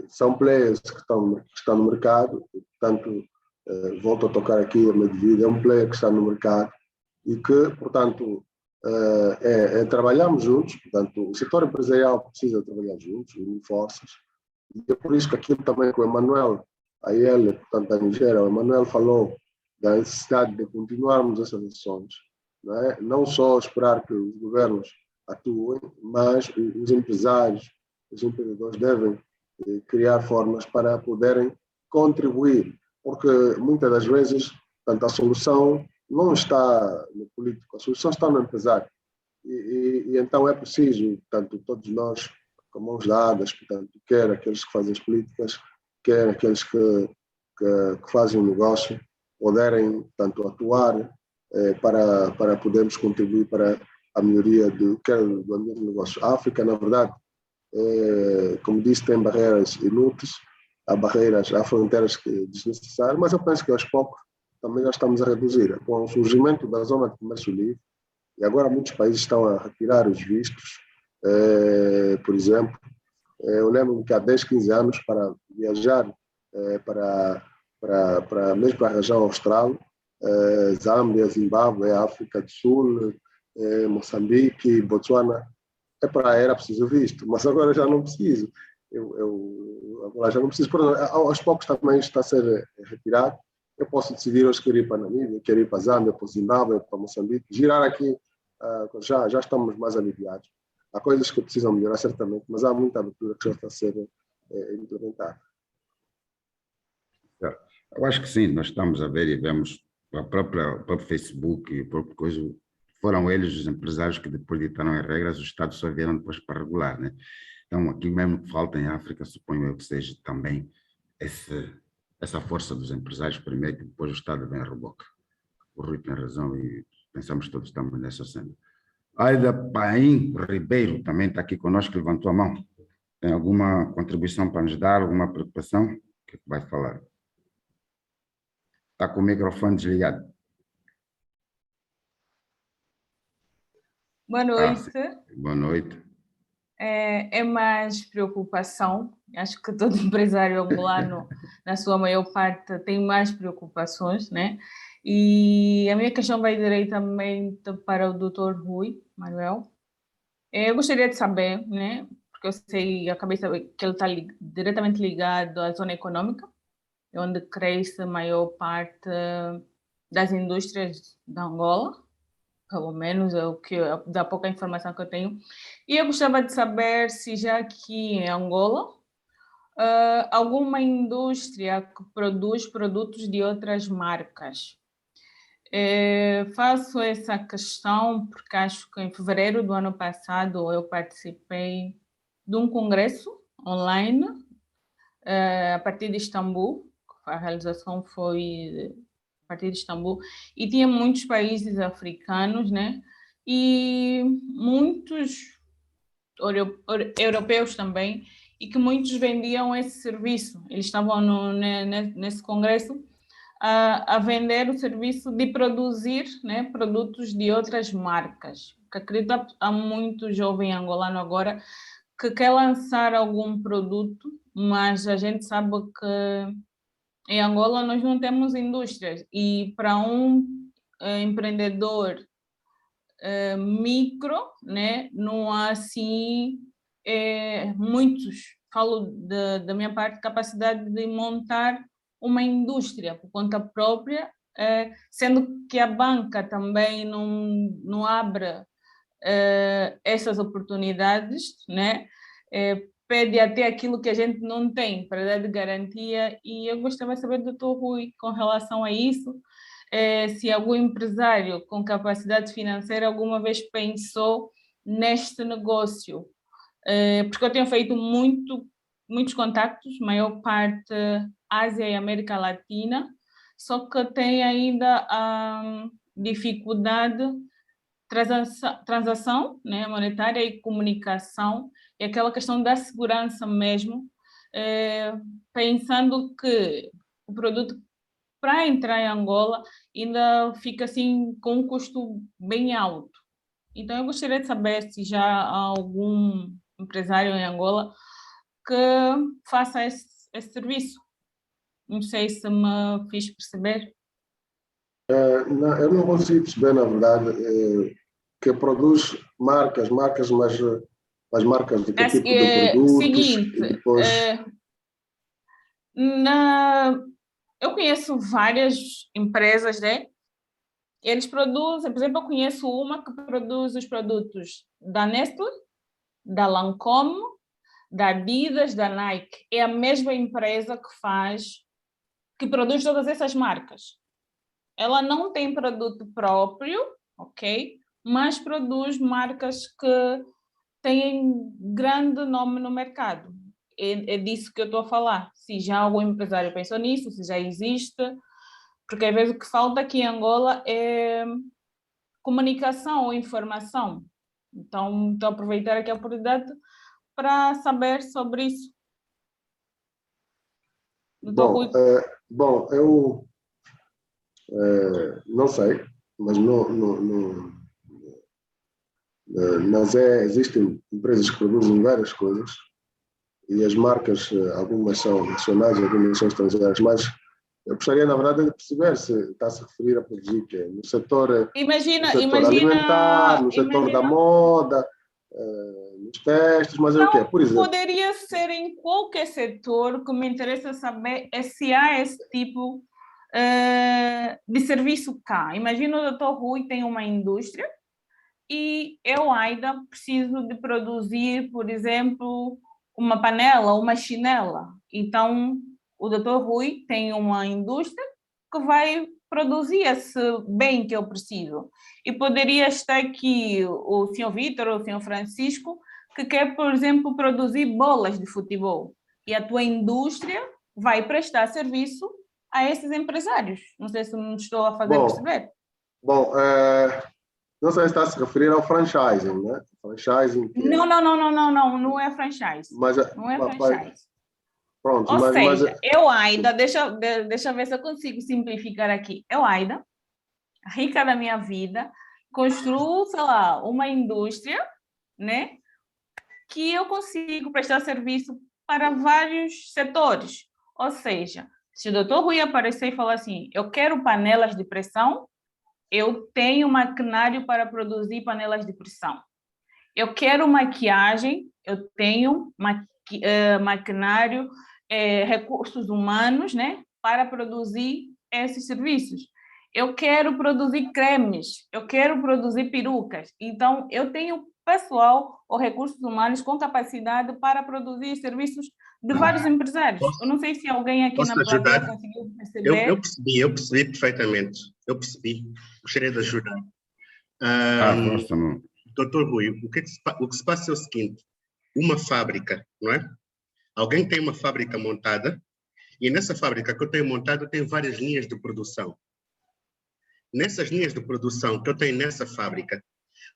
são players que estão no mercado, portanto, volto a tocar aqui a Medvida, é um player que está no mercado e que, portanto, trabalhamos juntos, portanto, o setor empresarial precisa trabalhar juntos, unir forças, e é por isso que aquilo também que o Emanuel, a ele, portanto, da Nigéria, o Emanuel falou da necessidade de continuarmos essas ações, não é? Não só esperar que os governos atuem, mas os empresários, os empreendedores devem criar formas para poderem contribuir, porque muitas das vezes, portanto, a solução não está no político, a solução está no empresário. E então é preciso, portanto, todos nós, com mãos dadas, portanto, quer aqueles que fazem as políticas, quer aqueles que fazem o negócio, poderem, portanto, atuar para podermos contribuir para a melhoria do ambiente de negócio. A África, na verdade, como disse, tem barreiras inúteis, há fronteiras desnecessárias, mas eu penso que aos poucos também já estamos a reduzir. Com o surgimento da zona de comércio livre, e agora muitos países estão a retirar os vistos, por exemplo, eu lembro que há 10, 15 anos, para viajar mesmo para a região austral, Zâmbia, Zimbábue, África do Sul, Moçambique, Botsuana, era preciso visto, mas agora já não preciso. Agora já não preciso, aos poucos também está a ser retirado. Eu posso decidir hoje quero ir para a Namíbia, quero ir para a Zâmbia, para o Zimbábue, para Moçambique, girar aqui, já estamos mais aliviados. Há coisas que precisam melhorar, certamente, mas há muita abertura que já está a ser implementada. Eu acho que sim, nós estamos a ver e vemos o próprio Facebook e o próprio coisa, foram eles os empresários que depois ditaram as regras, os Estados só vieram depois para regular, né? Então, aquilo mesmo que falta em África, suponho eu que seja também essa força dos empresários primeiro, e depois o Estado vem a reboque. O Rui tem razão e pensamos todos estamos nessa cena. Aida Paim Ribeiro também está aqui conosco, levantou a mão. Tem alguma contribuição para nos dar, alguma preocupação? O que vai falar? Está com o microfone desligado. Boa noite. Boa noite. É mais preocupação. Acho que todo empresário angolano, na sua maior parte, tem mais preocupações, né? E a minha questão vai diretamente para o Dr. Rui Manuel. Eu gostaria de saber, né? Porque eu acabei de saber que ele está diretamente ligado à zona econômica, onde cresce a maior parte das indústrias da Angola. Pelo menos é o que da pouca informação que eu tenho. E eu gostava de saber se já aqui em Angola alguma indústria que produz produtos de outras marcas. Faço essa questão porque acho que em fevereiro do ano passado eu participei de um congresso online a partir de Istambul. A realização foi a partir de Istambul, e tinha muitos países africanos, né? E muitos europeus também, e que muitos vendiam esse serviço. Eles estavam nesse congresso a vender o serviço de produzir, né, produtos de outras marcas. Que acredito há muito jovem angolano agora que quer lançar algum produto, mas a gente sabe que em Angola nós não temos indústrias, e para um empreendedor micro, né, não há assim muitos, falo da minha parte, capacidade de montar uma indústria por conta própria, sendo que a banca também não abre essas oportunidades, né? Pede até aquilo que a gente não tem para dar de garantia, e eu gostava de saber do Dr. Rui com relação a isso, se algum empresário com capacidade financeira alguma vez pensou neste negócio, porque eu tenho feito muitos contactos, maior parte Ásia e América Latina, só que tem ainda a dificuldade transação, né, monetária e comunicação, e aquela questão da segurança mesmo, pensando que o produto para entrar em Angola ainda fica assim com um custo bem alto. Então eu gostaria de saber se já há algum empresário em Angola que faça esse serviço. Não sei se me fiz perceber. Eu não consigo perceber, na verdade, que produz marcas, mas marcas de que tipo de produtos? Seguinte, e depois... eu conheço várias empresas, né? Eles produzem, por exemplo, eu conheço uma que produz os produtos da Nestlé, da Lancôme, da Adidas, da Nike. É a mesma empresa que produz todas essas marcas. ela não tem produto próprio, ok? Mas produz marcas que têm grande nome no mercado. É disso que eu estou a falar. Se já algum empresário pensou nisso, se já existe, porque às vezes o que falta aqui em Angola é comunicação ou informação. Então, estou a aproveitar aqui a oportunidade para saber sobre isso. Bom, eu não sei, mas existem empresas que produzem várias coisas e as marcas, algumas são nacionais, algumas são estrangeiras, mas eu gostaria, na verdade, de perceber se está a se referir a produzir que no setor alimentar, no setor da moda, nos testes, mas é o quê? Por exemplo, poderia ser em qualquer setor. O que me interessa saber é se há esse tipo de serviço cá. Imagina o Dr. Rui tem uma indústria e eu, Aida, preciso de produzir, por exemplo, uma panela, uma chinela. Então, o Dr. Rui tem uma indústria que vai produzir esse bem que eu preciso. E poderia estar aqui o Sr. Vítor ou o Sr. Francisco, que quer, por exemplo, produzir bolas de futebol. E a tua indústria vai prestar serviço a esses empresários. Não sei se me estou a fazer perceber. Não sei se está a se referir ao franchising, né? Franchising não é franchise. Não é franchise. Pronto, Ou seja, eu, Aida, deixa eu ver se eu consigo simplificar aqui. Eu, Aida, rica da minha vida, construo, sei lá, uma indústria, né? Que eu consigo prestar serviço para vários setores. Ou seja, se o Dr. Rui aparecer e falar assim, eu quero panelas de pressão, eu tenho maquinário para produzir panelas de pressão. Eu quero maquiagem, eu tenho maquinário, recursos humanos, né, para produzir esses serviços. Eu quero produzir cremes, eu quero produzir perucas. Então, eu tenho pessoal ou recursos humanos com capacidade para produzir serviços de vários empresários. Eu não sei se alguém aqui na plateia conseguiu perceber. Eu percebi perfeitamente. Eu percebi. Gostaria de ajudar. Doutor Rui, o que se passa é o seguinte: uma fábrica, não é? Alguém tem uma fábrica montada e nessa fábrica que eu tenho montada eu tenho várias linhas de produção. Nessas linhas de produção que eu tenho nessa fábrica,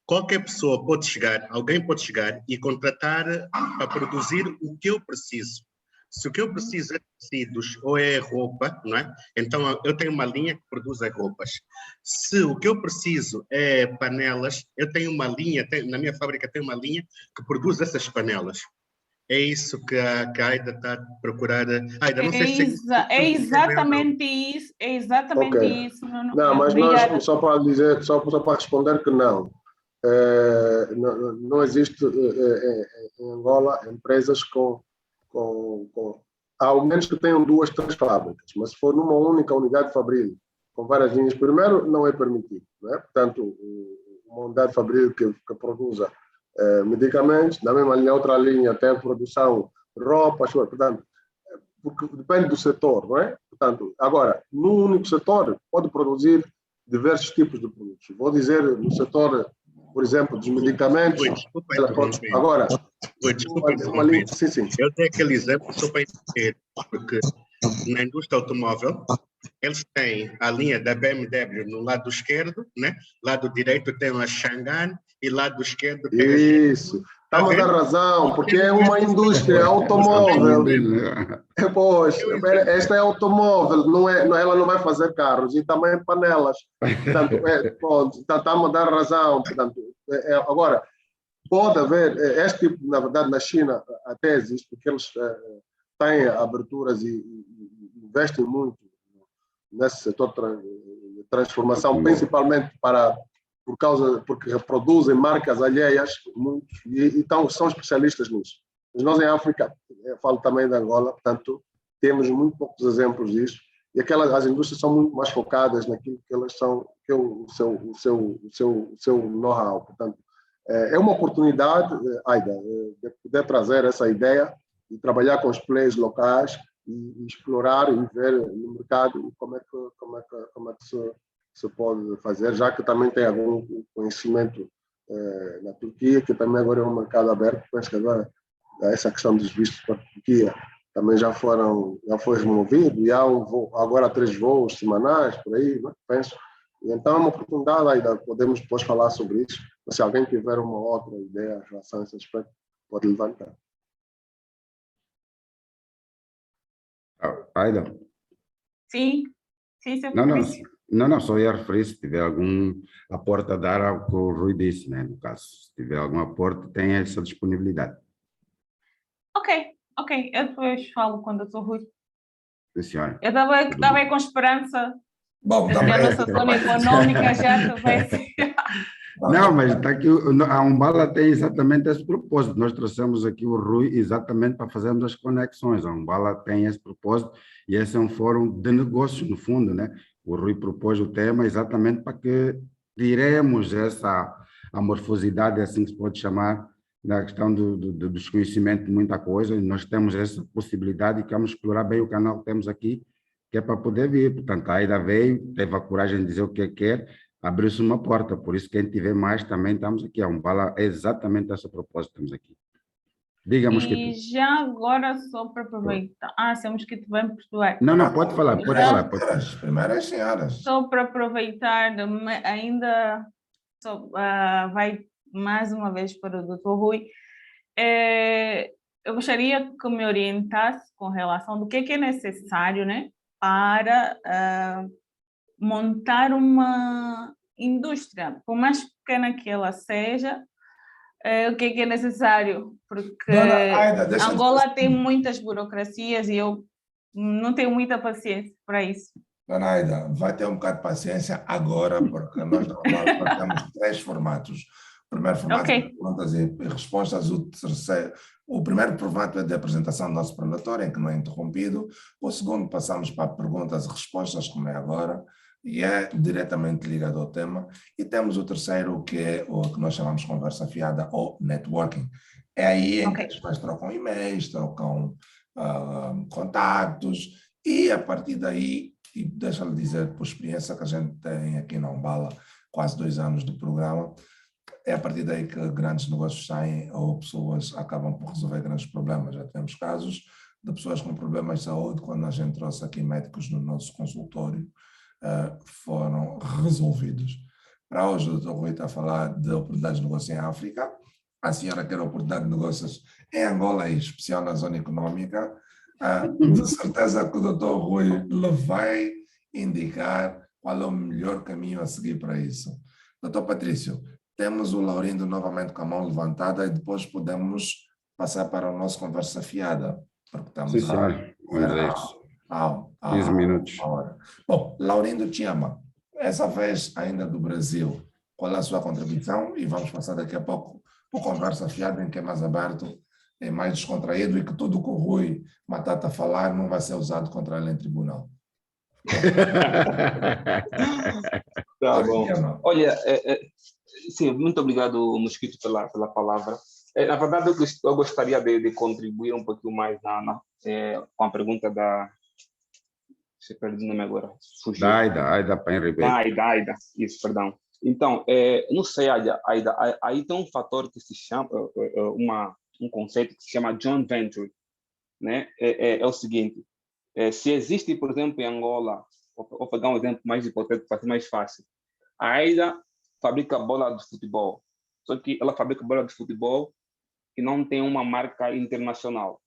qualquer pessoa pode chegar, alguém pode chegar e contratar para produzir o que eu preciso. Se o que eu preciso é tecidos ou é roupa, não é? Então eu tenho uma linha que produz as roupas. Se o que eu preciso é panelas, eu tenho uma linha, na minha fábrica tem uma linha que produz essas panelas. É isso que a Aida está a procurar. Aida, não sei se é exatamente isso. É exatamente isso. Não, mas nós, só para dizer, só para responder que não. Não existe em Angola empresas ao menos que tenham 2, 3 fábricas, mas se for numa única unidade fabril, com várias linhas, primeiro não é permitido, não é? Portanto, uma unidade fabril que produza medicamentos, na mesma linha, outra linha tem produção de roupas, portanto, porque depende do setor, não é? Portanto, agora, num único setor, pode produzir diversos tipos de produtos. Vou dizer, no setor, por exemplo, dos medicamentos. Agora, eu tenho aquele exemplo só para entender, porque na indústria automóvel, eles têm a linha da BMW no lado esquerdo, né? Lado direito tem a Changan e lado esquerdo tem a... Isso, está-me a dar razão, porque é uma indústria automóvel. Pois, esta é automóvel, ela não vai fazer carros e também panelas. Portanto, está-me a dar razão. Portanto, agora, pode haver, este tipo, na verdade, na China até existe, porque eles têm aberturas e investem muito nesse setor de transformação, principalmente porque reproduzem marcas alheias, muitos, e então são especialistas nisso. Mas nós em África, eu falo também de Angola, portanto, temos muito poucos exemplos disso, e as indústrias são muito mais focadas naquilo que elas são, que é o seu know-how. Portanto, é uma oportunidade, Aida, de poder trazer essa ideia e trabalhar com os players locais e explorar e ver no mercado como é que se pode fazer, já que também tem algum conhecimento na Turquia, que também agora é um mercado aberto. Penso que agora essa questão dos vistos para a Turquia também já foi removido, e há agora 3 voos semanais, por aí, né? Penso. E então é uma oportunidade, ainda podemos depois falar sobre isso, mas se alguém tiver uma outra ideia em relação a esse aspecto, pode levantar. Aida? Sim, sim, seu Não, Fabrício. não, só ia referir se tiver algum aporte a dar ao que o Rui disse, né? No caso, se tiver algum aporte, tem essa disponibilidade. Ok, eu depois falo quando eu sou Rui. Sim, senhora. Eu estava aí com esperança Bom, de que a nossa zona econômica já tivesse... Não, mas está aqui, a Umbala tem exatamente esse propósito. Nós trouxemos aqui o Rui exatamente para fazermos as conexões. A Umbala tem esse propósito e esse é um fórum de negócio, no fundo, né? O Rui propôs o tema exatamente para que tiremos essa amorfosidade, assim que se pode chamar, na questão do desconhecimento de muita coisa. E nós temos essa possibilidade e queremos explorar bem o canal que temos aqui, que é para poder vir. Portanto, a Aida veio, teve a coragem de dizer o que quer, abriu-se uma porta, por isso quem tiver mais também estamos aqui. A Umbala é exatamente esse propósito que estamos aqui. Diga, Mosquito. E já agora, só para aproveitar... se o Mosquito vai me perdoar. Não, pode falar. Primeiras senhoras. Só para aproveitar, ainda vai mais uma vez para o Dr. Rui. Eu gostaria que me orientasse com relação do que é necessário, né, para montar uma indústria, por mais pequena que ela seja, o que é necessário, porque Aida, Angola tem muitas burocracias e eu não tenho muita paciência para isso. Dona Aida, vai ter um bocado de paciência agora, porque nós temos 3 formatos. O primeiro formato é perguntas e respostas, o primeiro formato é de apresentação do nosso preletor, em que não é interrompido. O segundo, passamos para perguntas e respostas, como é agora, e é diretamente ligado ao tema. E temos o terceiro, que é o que nós chamamos de conversa fiada ou networking. É aí em que as pessoas trocam e-mails, trocam contactos, e a partir daí, e deixa-lhe dizer, por experiência que a gente tem aqui na Umbala, quase 2 anos do programa, é a partir daí que grandes negócios saem ou pessoas acabam por resolver grandes problemas. Já temos casos de pessoas com problemas de saúde, quando a gente trouxe aqui médicos no nosso consultório, foram resolvidos. Para hoje, o Dr. Rui está a falar de oportunidades de negócio em África. A senhora quer oportunidade de negócios em Angola, em especial na zona econômica. De certeza que o Dr. Rui lhe vai indicar qual é o melhor caminho a seguir para isso. Dr. Patrício, temos o Laurindo novamente com a mão levantada e depois podemos passar para o nosso conversa fiada, porque estamos Sim, senhor. Vamos a isso. 15 minutos. Bom, Laurindo te ama. Essa vez ainda do Brasil, qual é a sua contribuição? E vamos passar daqui a pouco para conversa fiada, em que é mais aberto, é mais descontraído e que tudo que o Rui Matata falar não vai ser usado contra ele em tribunal. Tá bom. Olha, sim, muito obrigado, Mosquito, pela palavra. Na verdade, eu gostaria de contribuir um pouquinho mais com a pergunta da... Se perdi o nome agora. Da Aida Pen Ribeiro. Aida, isso, perdão. Então, não sei, Aida, aí tem um fator que se chama, um conceito que se chama joint venture, né? É o seguinte, se existe, por exemplo, em Angola, vou pegar um exemplo mais hipotético para ser mais fácil, a Aida fabrica bola de futebol, só que ela fabrica bola de futebol que não tem uma marca internacional.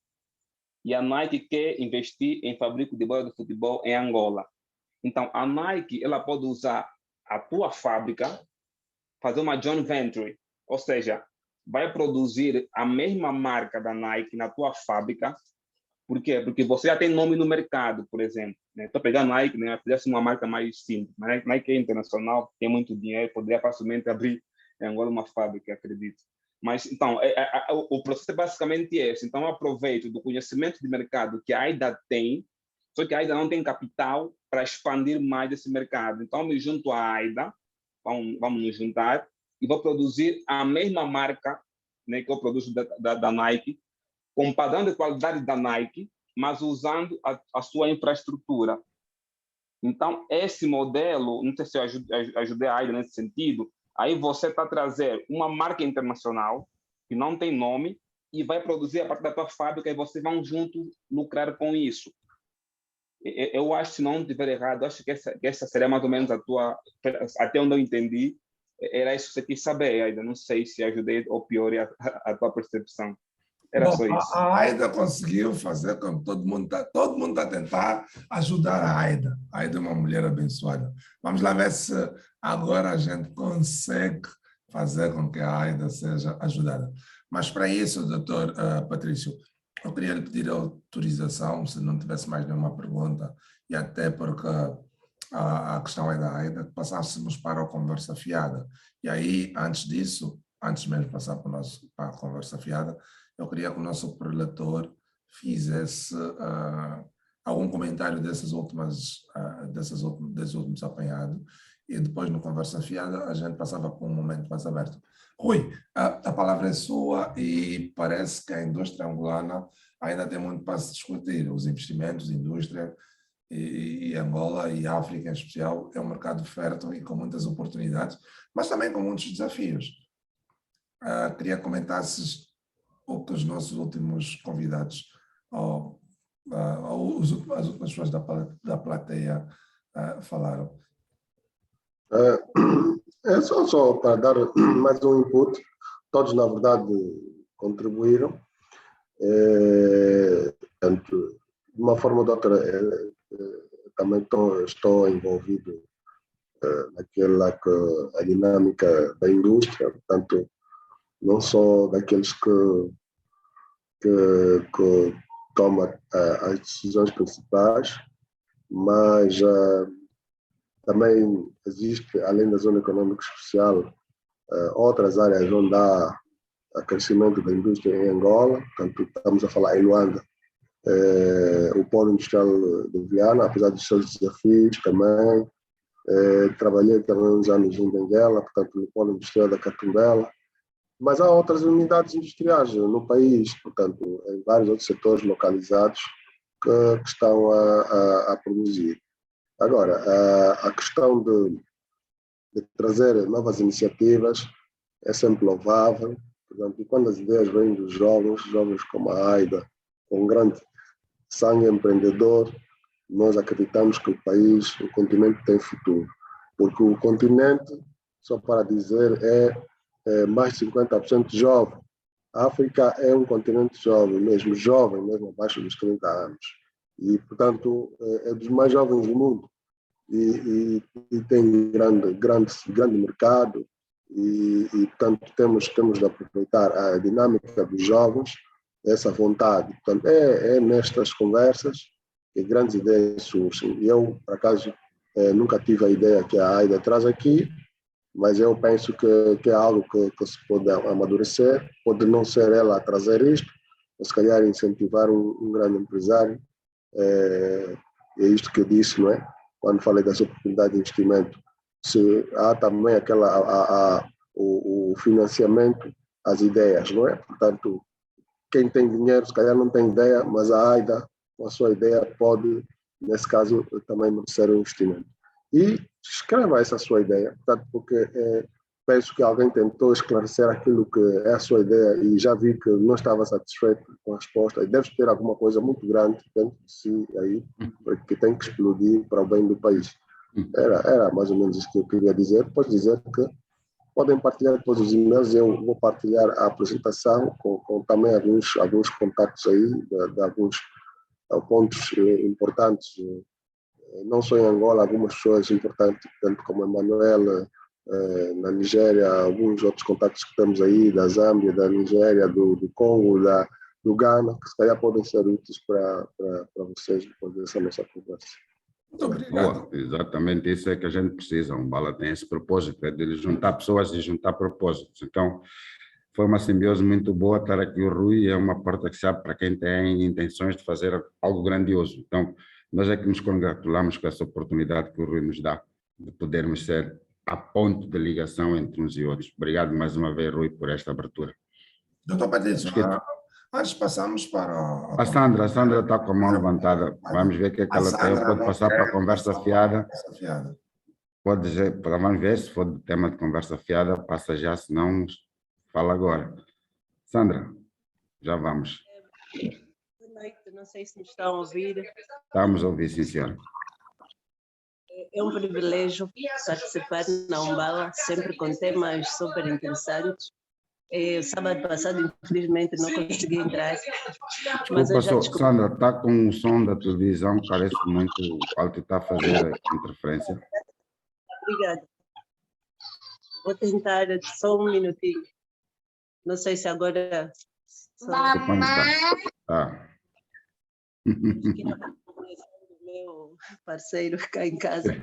E a Nike quer investir em fábrica de bola de futebol em Angola. Então, a Nike ela pode usar a tua fábrica, fazer uma joint venture, ou seja, vai produzir a mesma marca da Nike na tua fábrica. Por quê? Porque você já tem nome no mercado, por exemplo. Estou pegando Nike, né? Poderia ser uma marca mais simples. Mas Nike é internacional, tem muito dinheiro, poderia facilmente abrir em Angola uma fábrica, acredito. Mas, então, o processo é basicamente esse. Então, eu aproveito do conhecimento de mercado que a Aida tem, só que a Aida não tem capital para expandir mais esse mercado. Então, eu me junto à Aida, vamos nos juntar, e vou produzir a mesma marca, né, que eu produzo da Nike, com um padrão de qualidade da Nike, mas usando a sua infraestrutura. Então, esse modelo, não sei se eu ajudei a Aida nesse sentido, aí você está a trazer uma marca internacional que não tem nome e vai produzir a partir da tua fábrica e vocês vão juntos lucrar com isso. Eu acho, se não estiver errado, acho que essa seria mais ou menos a tua, até onde eu entendi, era isso que você quis saber, Aida. Não sei se ajudei ou piorei a tua percepção. Era Bom, só isso. a Aida conseguiu fazer com que todo mundo está a tentar ajudar a Aida. A Aida é uma mulher abençoada. Vamos lá ver se agora a gente consegue fazer com que a Aida seja ajudada. Mas para isso, doutor Patrício, eu queria lhe pedir autorização, se não tivesse mais nenhuma pergunta, e até porque a questão é da Aida, que passássemos para a conversa fiada. E aí, antes disso, antes mesmo de passar para a conversa fiada, eu queria que o nosso preletor fizesse algum comentário desses últimos apanhados, e depois, no Conversa Fiada, a gente passava para um momento mais aberto. Rui, a palavra é sua e parece que a indústria angolana ainda tem muito para se discutir. Os investimentos, a indústria, e Angola e África em especial, é um mercado fértil e com muitas oportunidades, mas também com muitos desafios. Queria que comentasses o que os nossos últimos convidados, as últimas pessoas da plateia falaram. É só para dar mais um input. Todos, na verdade, contribuíram. Portanto, de uma forma ou de outra, também estou envolvido naquela a dinâmica da indústria, portanto, não só daqueles que toma as decisões principais, mas também existe, além da zona econômica especial, outras áreas onde há crescimento da indústria em Angola, portanto, estamos a falar em Luanda, o polo industrial de Viana, apesar dos seus desafios também. Trabalhei também uns anos em Benguela, portanto, no polo industrial da Catumbela. Mas há outras unidades industriais no país, portanto, em vários outros setores localizados que estão a produzir. Agora, a questão de trazer novas iniciativas é sempre louvável, portanto, e quando as ideias vêm dos jovens como a Aida, com um grande sangue empreendedor, nós acreditamos que o país, o continente tem futuro, porque o continente, só para dizer, é mais de 50% jovem. A África é um continente jovem, mesmo abaixo dos 30 anos. E, portanto, é dos mais jovens do mundo. E tem grande mercado. E, portanto, temos de aproveitar a dinâmica dos jovens, essa vontade. Portanto, é nestas conversas que grandes ideias surgem. E eu, por acaso, nunca tive a ideia que a Aida traz aqui, mas eu penso que é algo que se pode amadurecer, pode não ser ela a trazer isto, ou se calhar incentivar um grande empresário. É isto que eu disse, não é? Quando falei das oportunidades de investimento, se há também o financiamento, as ideias, não é? Portanto, quem tem dinheiro, se calhar não tem ideia, mas a Aida, com a sua ideia, pode, nesse caso, também merecer um investimento. E escreva essa sua ideia, portanto, porque penso que alguém tentou esclarecer aquilo que é a sua ideia e já vi que não estava satisfeito com a resposta, e deve ter alguma coisa muito grande dentro de si aí, que tem que explodir para o bem do país. Era mais ou menos isso que eu queria dizer. Posso dizer que podem partilhar depois os e-mails, eu vou partilhar a apresentação com também alguns contatos aí, de alguns pontos importantes, não só em Angola, algumas pessoas importantes, tanto como a Manuela, na Nigéria, alguns outros contatos que temos aí, da Zâmbia, da Nigéria, do Congo, do Ghana, que se calhar podem ser úteis para vocês depois dessa nossa conversa. Muito obrigado. Exatamente isso é que a gente precisa. Um Bala tem esse propósito, é de juntar pessoas e juntar propósitos. Então, foi uma simbiose muito boa estar aqui. O Rui é uma porta que se abre para quem tem intenções de fazer algo grandioso. Então, nós é que nos congratulamos com essa oportunidade que o Rui nos dá de podermos ser a ponto de ligação entre uns e outros. Obrigado mais uma vez, Rui, por esta abertura. Doutor Patrício, Antes passamos para... A Sandra está com a mão levantada. Vamos ver o que é que ela tem. Pode passar para a conversa fiada. Pode dizer, vamos ver se for do tema de conversa fiada, passa já, se não, fala agora. Sandra, já vamos. Boa noite, não sei se me estão a ouvir. Estamos a ouvir, sim, senhora. É um privilégio participar na Umbala, sempre com temas super interessantes. Sábado passado, infelizmente, não consegui entrar. Desculpa, Sandra, está com o som da televisão, parece muito alto e está a fazer interferência. Obrigada. Vou tentar só um minutinho. Não sei se agora... Tá. O meu parceiro cá em casa.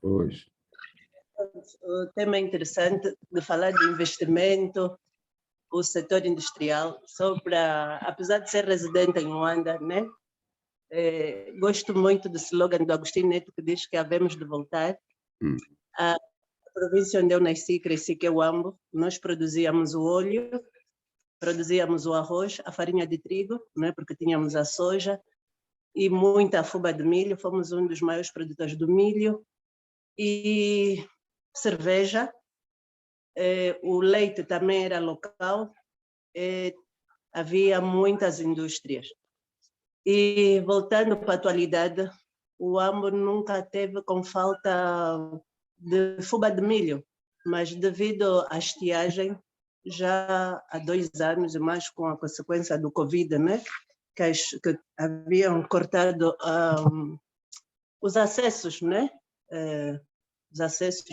Pois. O tema é interessante de falar de investimento, o setor industrial, apesar de ser residente em Luanda, né? Gosto muito do slogan do Agostinho Neto que diz que havemos de voltar. A província onde eu nasci e cresci, que é o Ambo, nós produzíamos o óleo, produzíamos o arroz, a farinha de trigo, né? Porque tínhamos a soja e muita fuba de milho, fomos um dos maiores produtores do milho e cerveja, o leite também era local, havia muitas indústrias. E voltando para a atualidade, o Ambo nunca teve com falta de fuba de milho, mas devido à estiagem, já há 2 anos e mais com a consequência do Covid, né? Que haviam cortado os acessos, né? Os acessos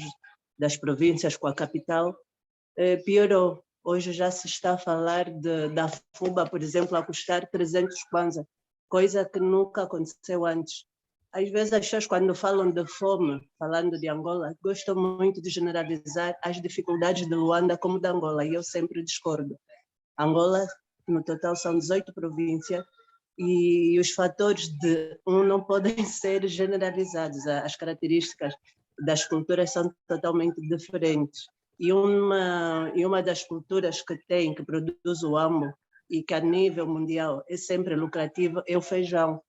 das províncias com a capital, piorou. Hoje já se está a falar da fuba, por exemplo, a custar 300 kwanza, coisa que nunca aconteceu antes. Às vezes as pessoas, quando falam de fome, falando de Angola, gostam muito de generalizar as dificuldades de Luanda como de Angola, e eu sempre discordo. Angola, no total, são 18 províncias, e os fatores de não podem ser generalizados. As características das culturas são totalmente diferentes. E uma das culturas que produz o Ambo, e que a nível mundial é sempre lucrativa, é o feijão.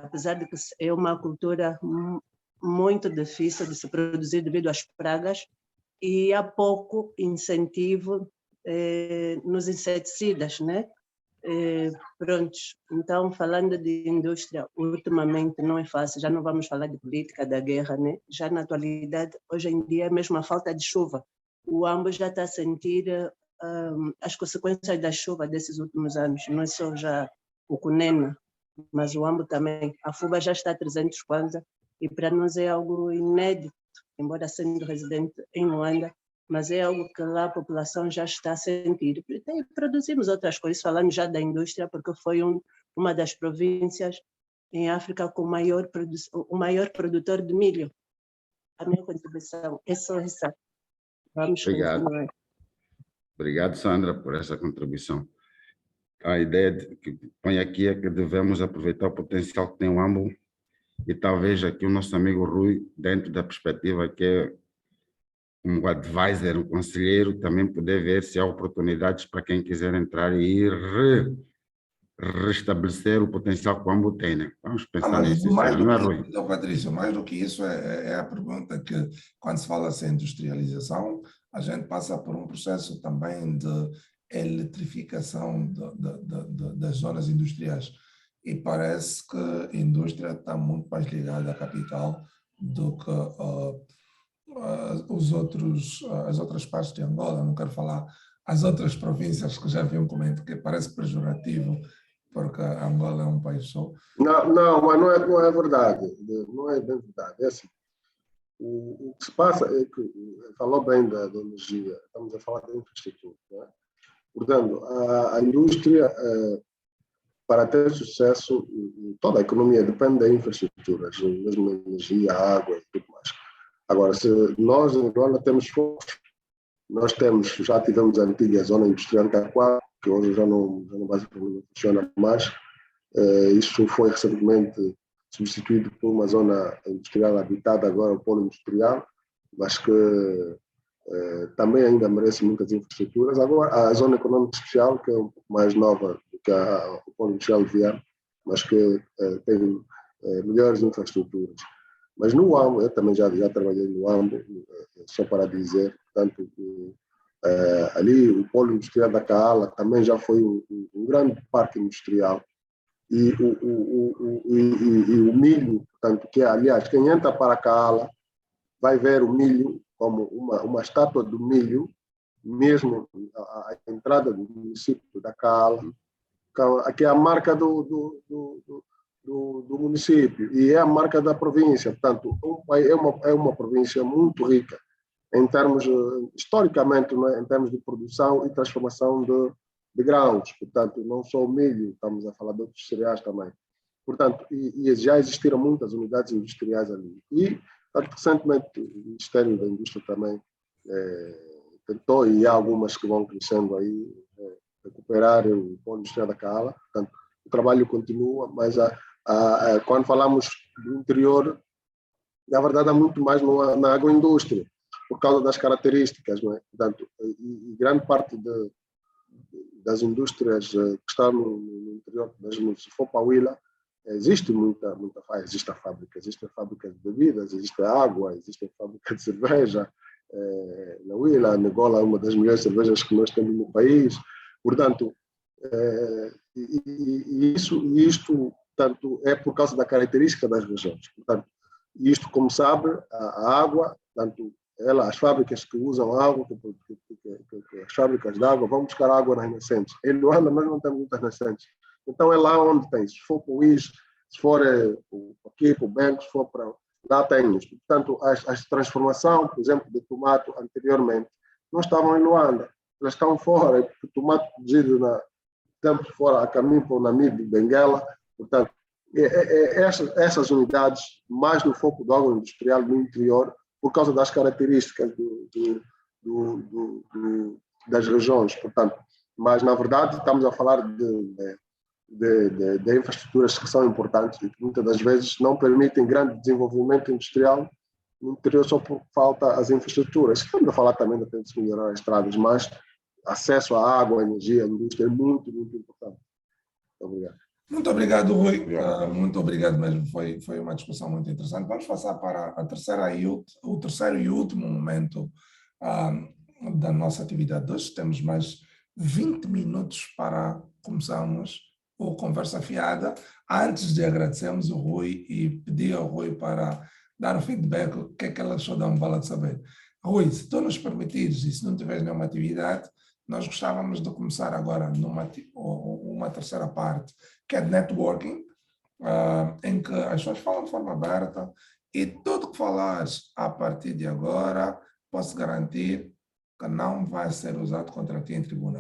Apesar de que é uma cultura muito difícil de se produzir devido às pragas, e há pouco incentivo nos inseticidas, né? Prontos, então falando de indústria, ultimamente não é fácil, já não vamos falar de política, da guerra, né? Já na atualidade, hoje em dia é mesmo a falta de chuva. O Ambo já está a sentir as consequências da chuva desses últimos anos, não é só já o Cunena, mas o Ambo também. A fuba já está a 300 kwanza, e para nós é algo inédito, embora sendo residente em Luanda, mas é algo que lá a população já está a sentir. E produzimos outras coisas, falando já da indústria, porque foi uma das províncias em África com o maior produtor de milho. A minha contribuição é só essa. Vamos continuar. Obrigado, Sandra, por essa contribuição. A ideia que põe aqui é que devemos aproveitar o potencial que tem o Ambo, e talvez aqui o nosso amigo Rui, dentro da perspectiva que é um advisor, um conselheiro, também poder ver se há oportunidades para quem quiser entrar e restabelecer o potencial que o Ambo tem, né? Vamos pensar nisso, não é, Rui? Então, Patrício, mais do que isso é a pergunta que, quando se fala em industrialização, a gente passa por um processo também de eletrificação das zonas industriais. E parece que a indústria está muito mais ligada à capital do que as outras partes de Angola. Não quero falar as outras províncias que já haviam comentado, que parece pejorativo, porque Angola é um país só. Não, mas não é verdade. Não é bem verdade. É assim. O que se passa é que, falou bem da energia, estamos a falar da infraestrutura, não é? Portanto, a indústria, para ter sucesso, toda a economia depende da infraestrutura, mesmo energia, água e tudo mais. Agora, se nós em Angola temos focos, já tivemos a antiga zona industrial de Taquá, que hoje já não basicamente funciona mais. Isso foi recentemente substituído por uma zona industrial habitada, agora o polo industrial, mas que também ainda merece muitas infraestruturas. Agora, a zona econômica especial, que é um pouco mais nova do que o polo industrial de Viana, mas que tem melhores infraestruturas. Mas no AMBO, eu também já trabalhei no AMBO, só para dizer, portanto, ali o polo industrial da Kaala também já foi um grande parque industrial, e o milho, portanto, que aliás, quem entra para a Kaala vai ver o milho como uma estátua do milho, mesmo a entrada do município da Kaala, que é a marca do município e é a marca da província. Portanto, é uma província muito rica em termos, historicamente, né, em termos de produção e transformação de grãos. Portanto, não só o milho, estamos a falar de outros cereais também. Portanto, e já existiram muitas unidades industriais ali. E, recentemente, o Ministério da Indústria também tentou, e há algumas que vão crescendo aí, recuperar o polo industrial da Kaala. Portanto, o trabalho continua, mas quando falamos do interior, na verdade, há muito mais na agroindústria, por causa das características, não é? Portanto, e grande parte das indústrias que estão no interior, mesmo se for para a Huila, existe existe a fábrica de bebidas, existe a água, existe a fábrica de cerveja. Na Huila, a Angola é uma das melhores cervejas que nós temos no país. Portanto, isto portanto, é por causa da característica das regiões. Portanto, isto, como sabe, a água, portanto, as fábricas que usam água, as fábricas de água, vão buscar água nas nascentes. Em Luanda, nós não temos muitas nascentes. Então, é lá onde tem. Se for para o IS, se for aqui para o Benco, se for para... Lá tem isto. Portanto, a transformação, por exemplo, de tomate anteriormente, não estavam em Luanda. Elas estão fora. O tomate produzido tempo fora, a caminho para o Namíbia, Benguela. Portanto, essas unidades, mais no foco do agroindustrial no interior, por causa das características das regiões. Portanto, mas, na verdade, estamos a falar de infraestruturas que são importantes e que muitas das vezes não permitem grande desenvolvimento industrial no interior só por falta as infraestruturas. Estamos a falar também de se melhorar as estradas, mas acesso à água, à energia, à indústria é muito, muito importante. Muito obrigado. Muito obrigado, Rui. Muito obrigado mesmo. Foi uma discussão muito interessante. Vamos passar para o terceiro e último momento da nossa atividade hoje. Temos mais 20 minutos para começarmos o Conversa Fiada. Antes de agradecermos o Rui e pedir ao Rui para dar o feedback, o que é que ele achou da Bala de Saber. Rui, se tu nos permitires e se não tiveres nenhuma atividade, nós gostávamos de começar agora uma terceira parte, que é de networking, em que as pessoas falam de forma aberta e tudo que falares a partir de agora, posso garantir que não vai ser usado contra ti em tribunal.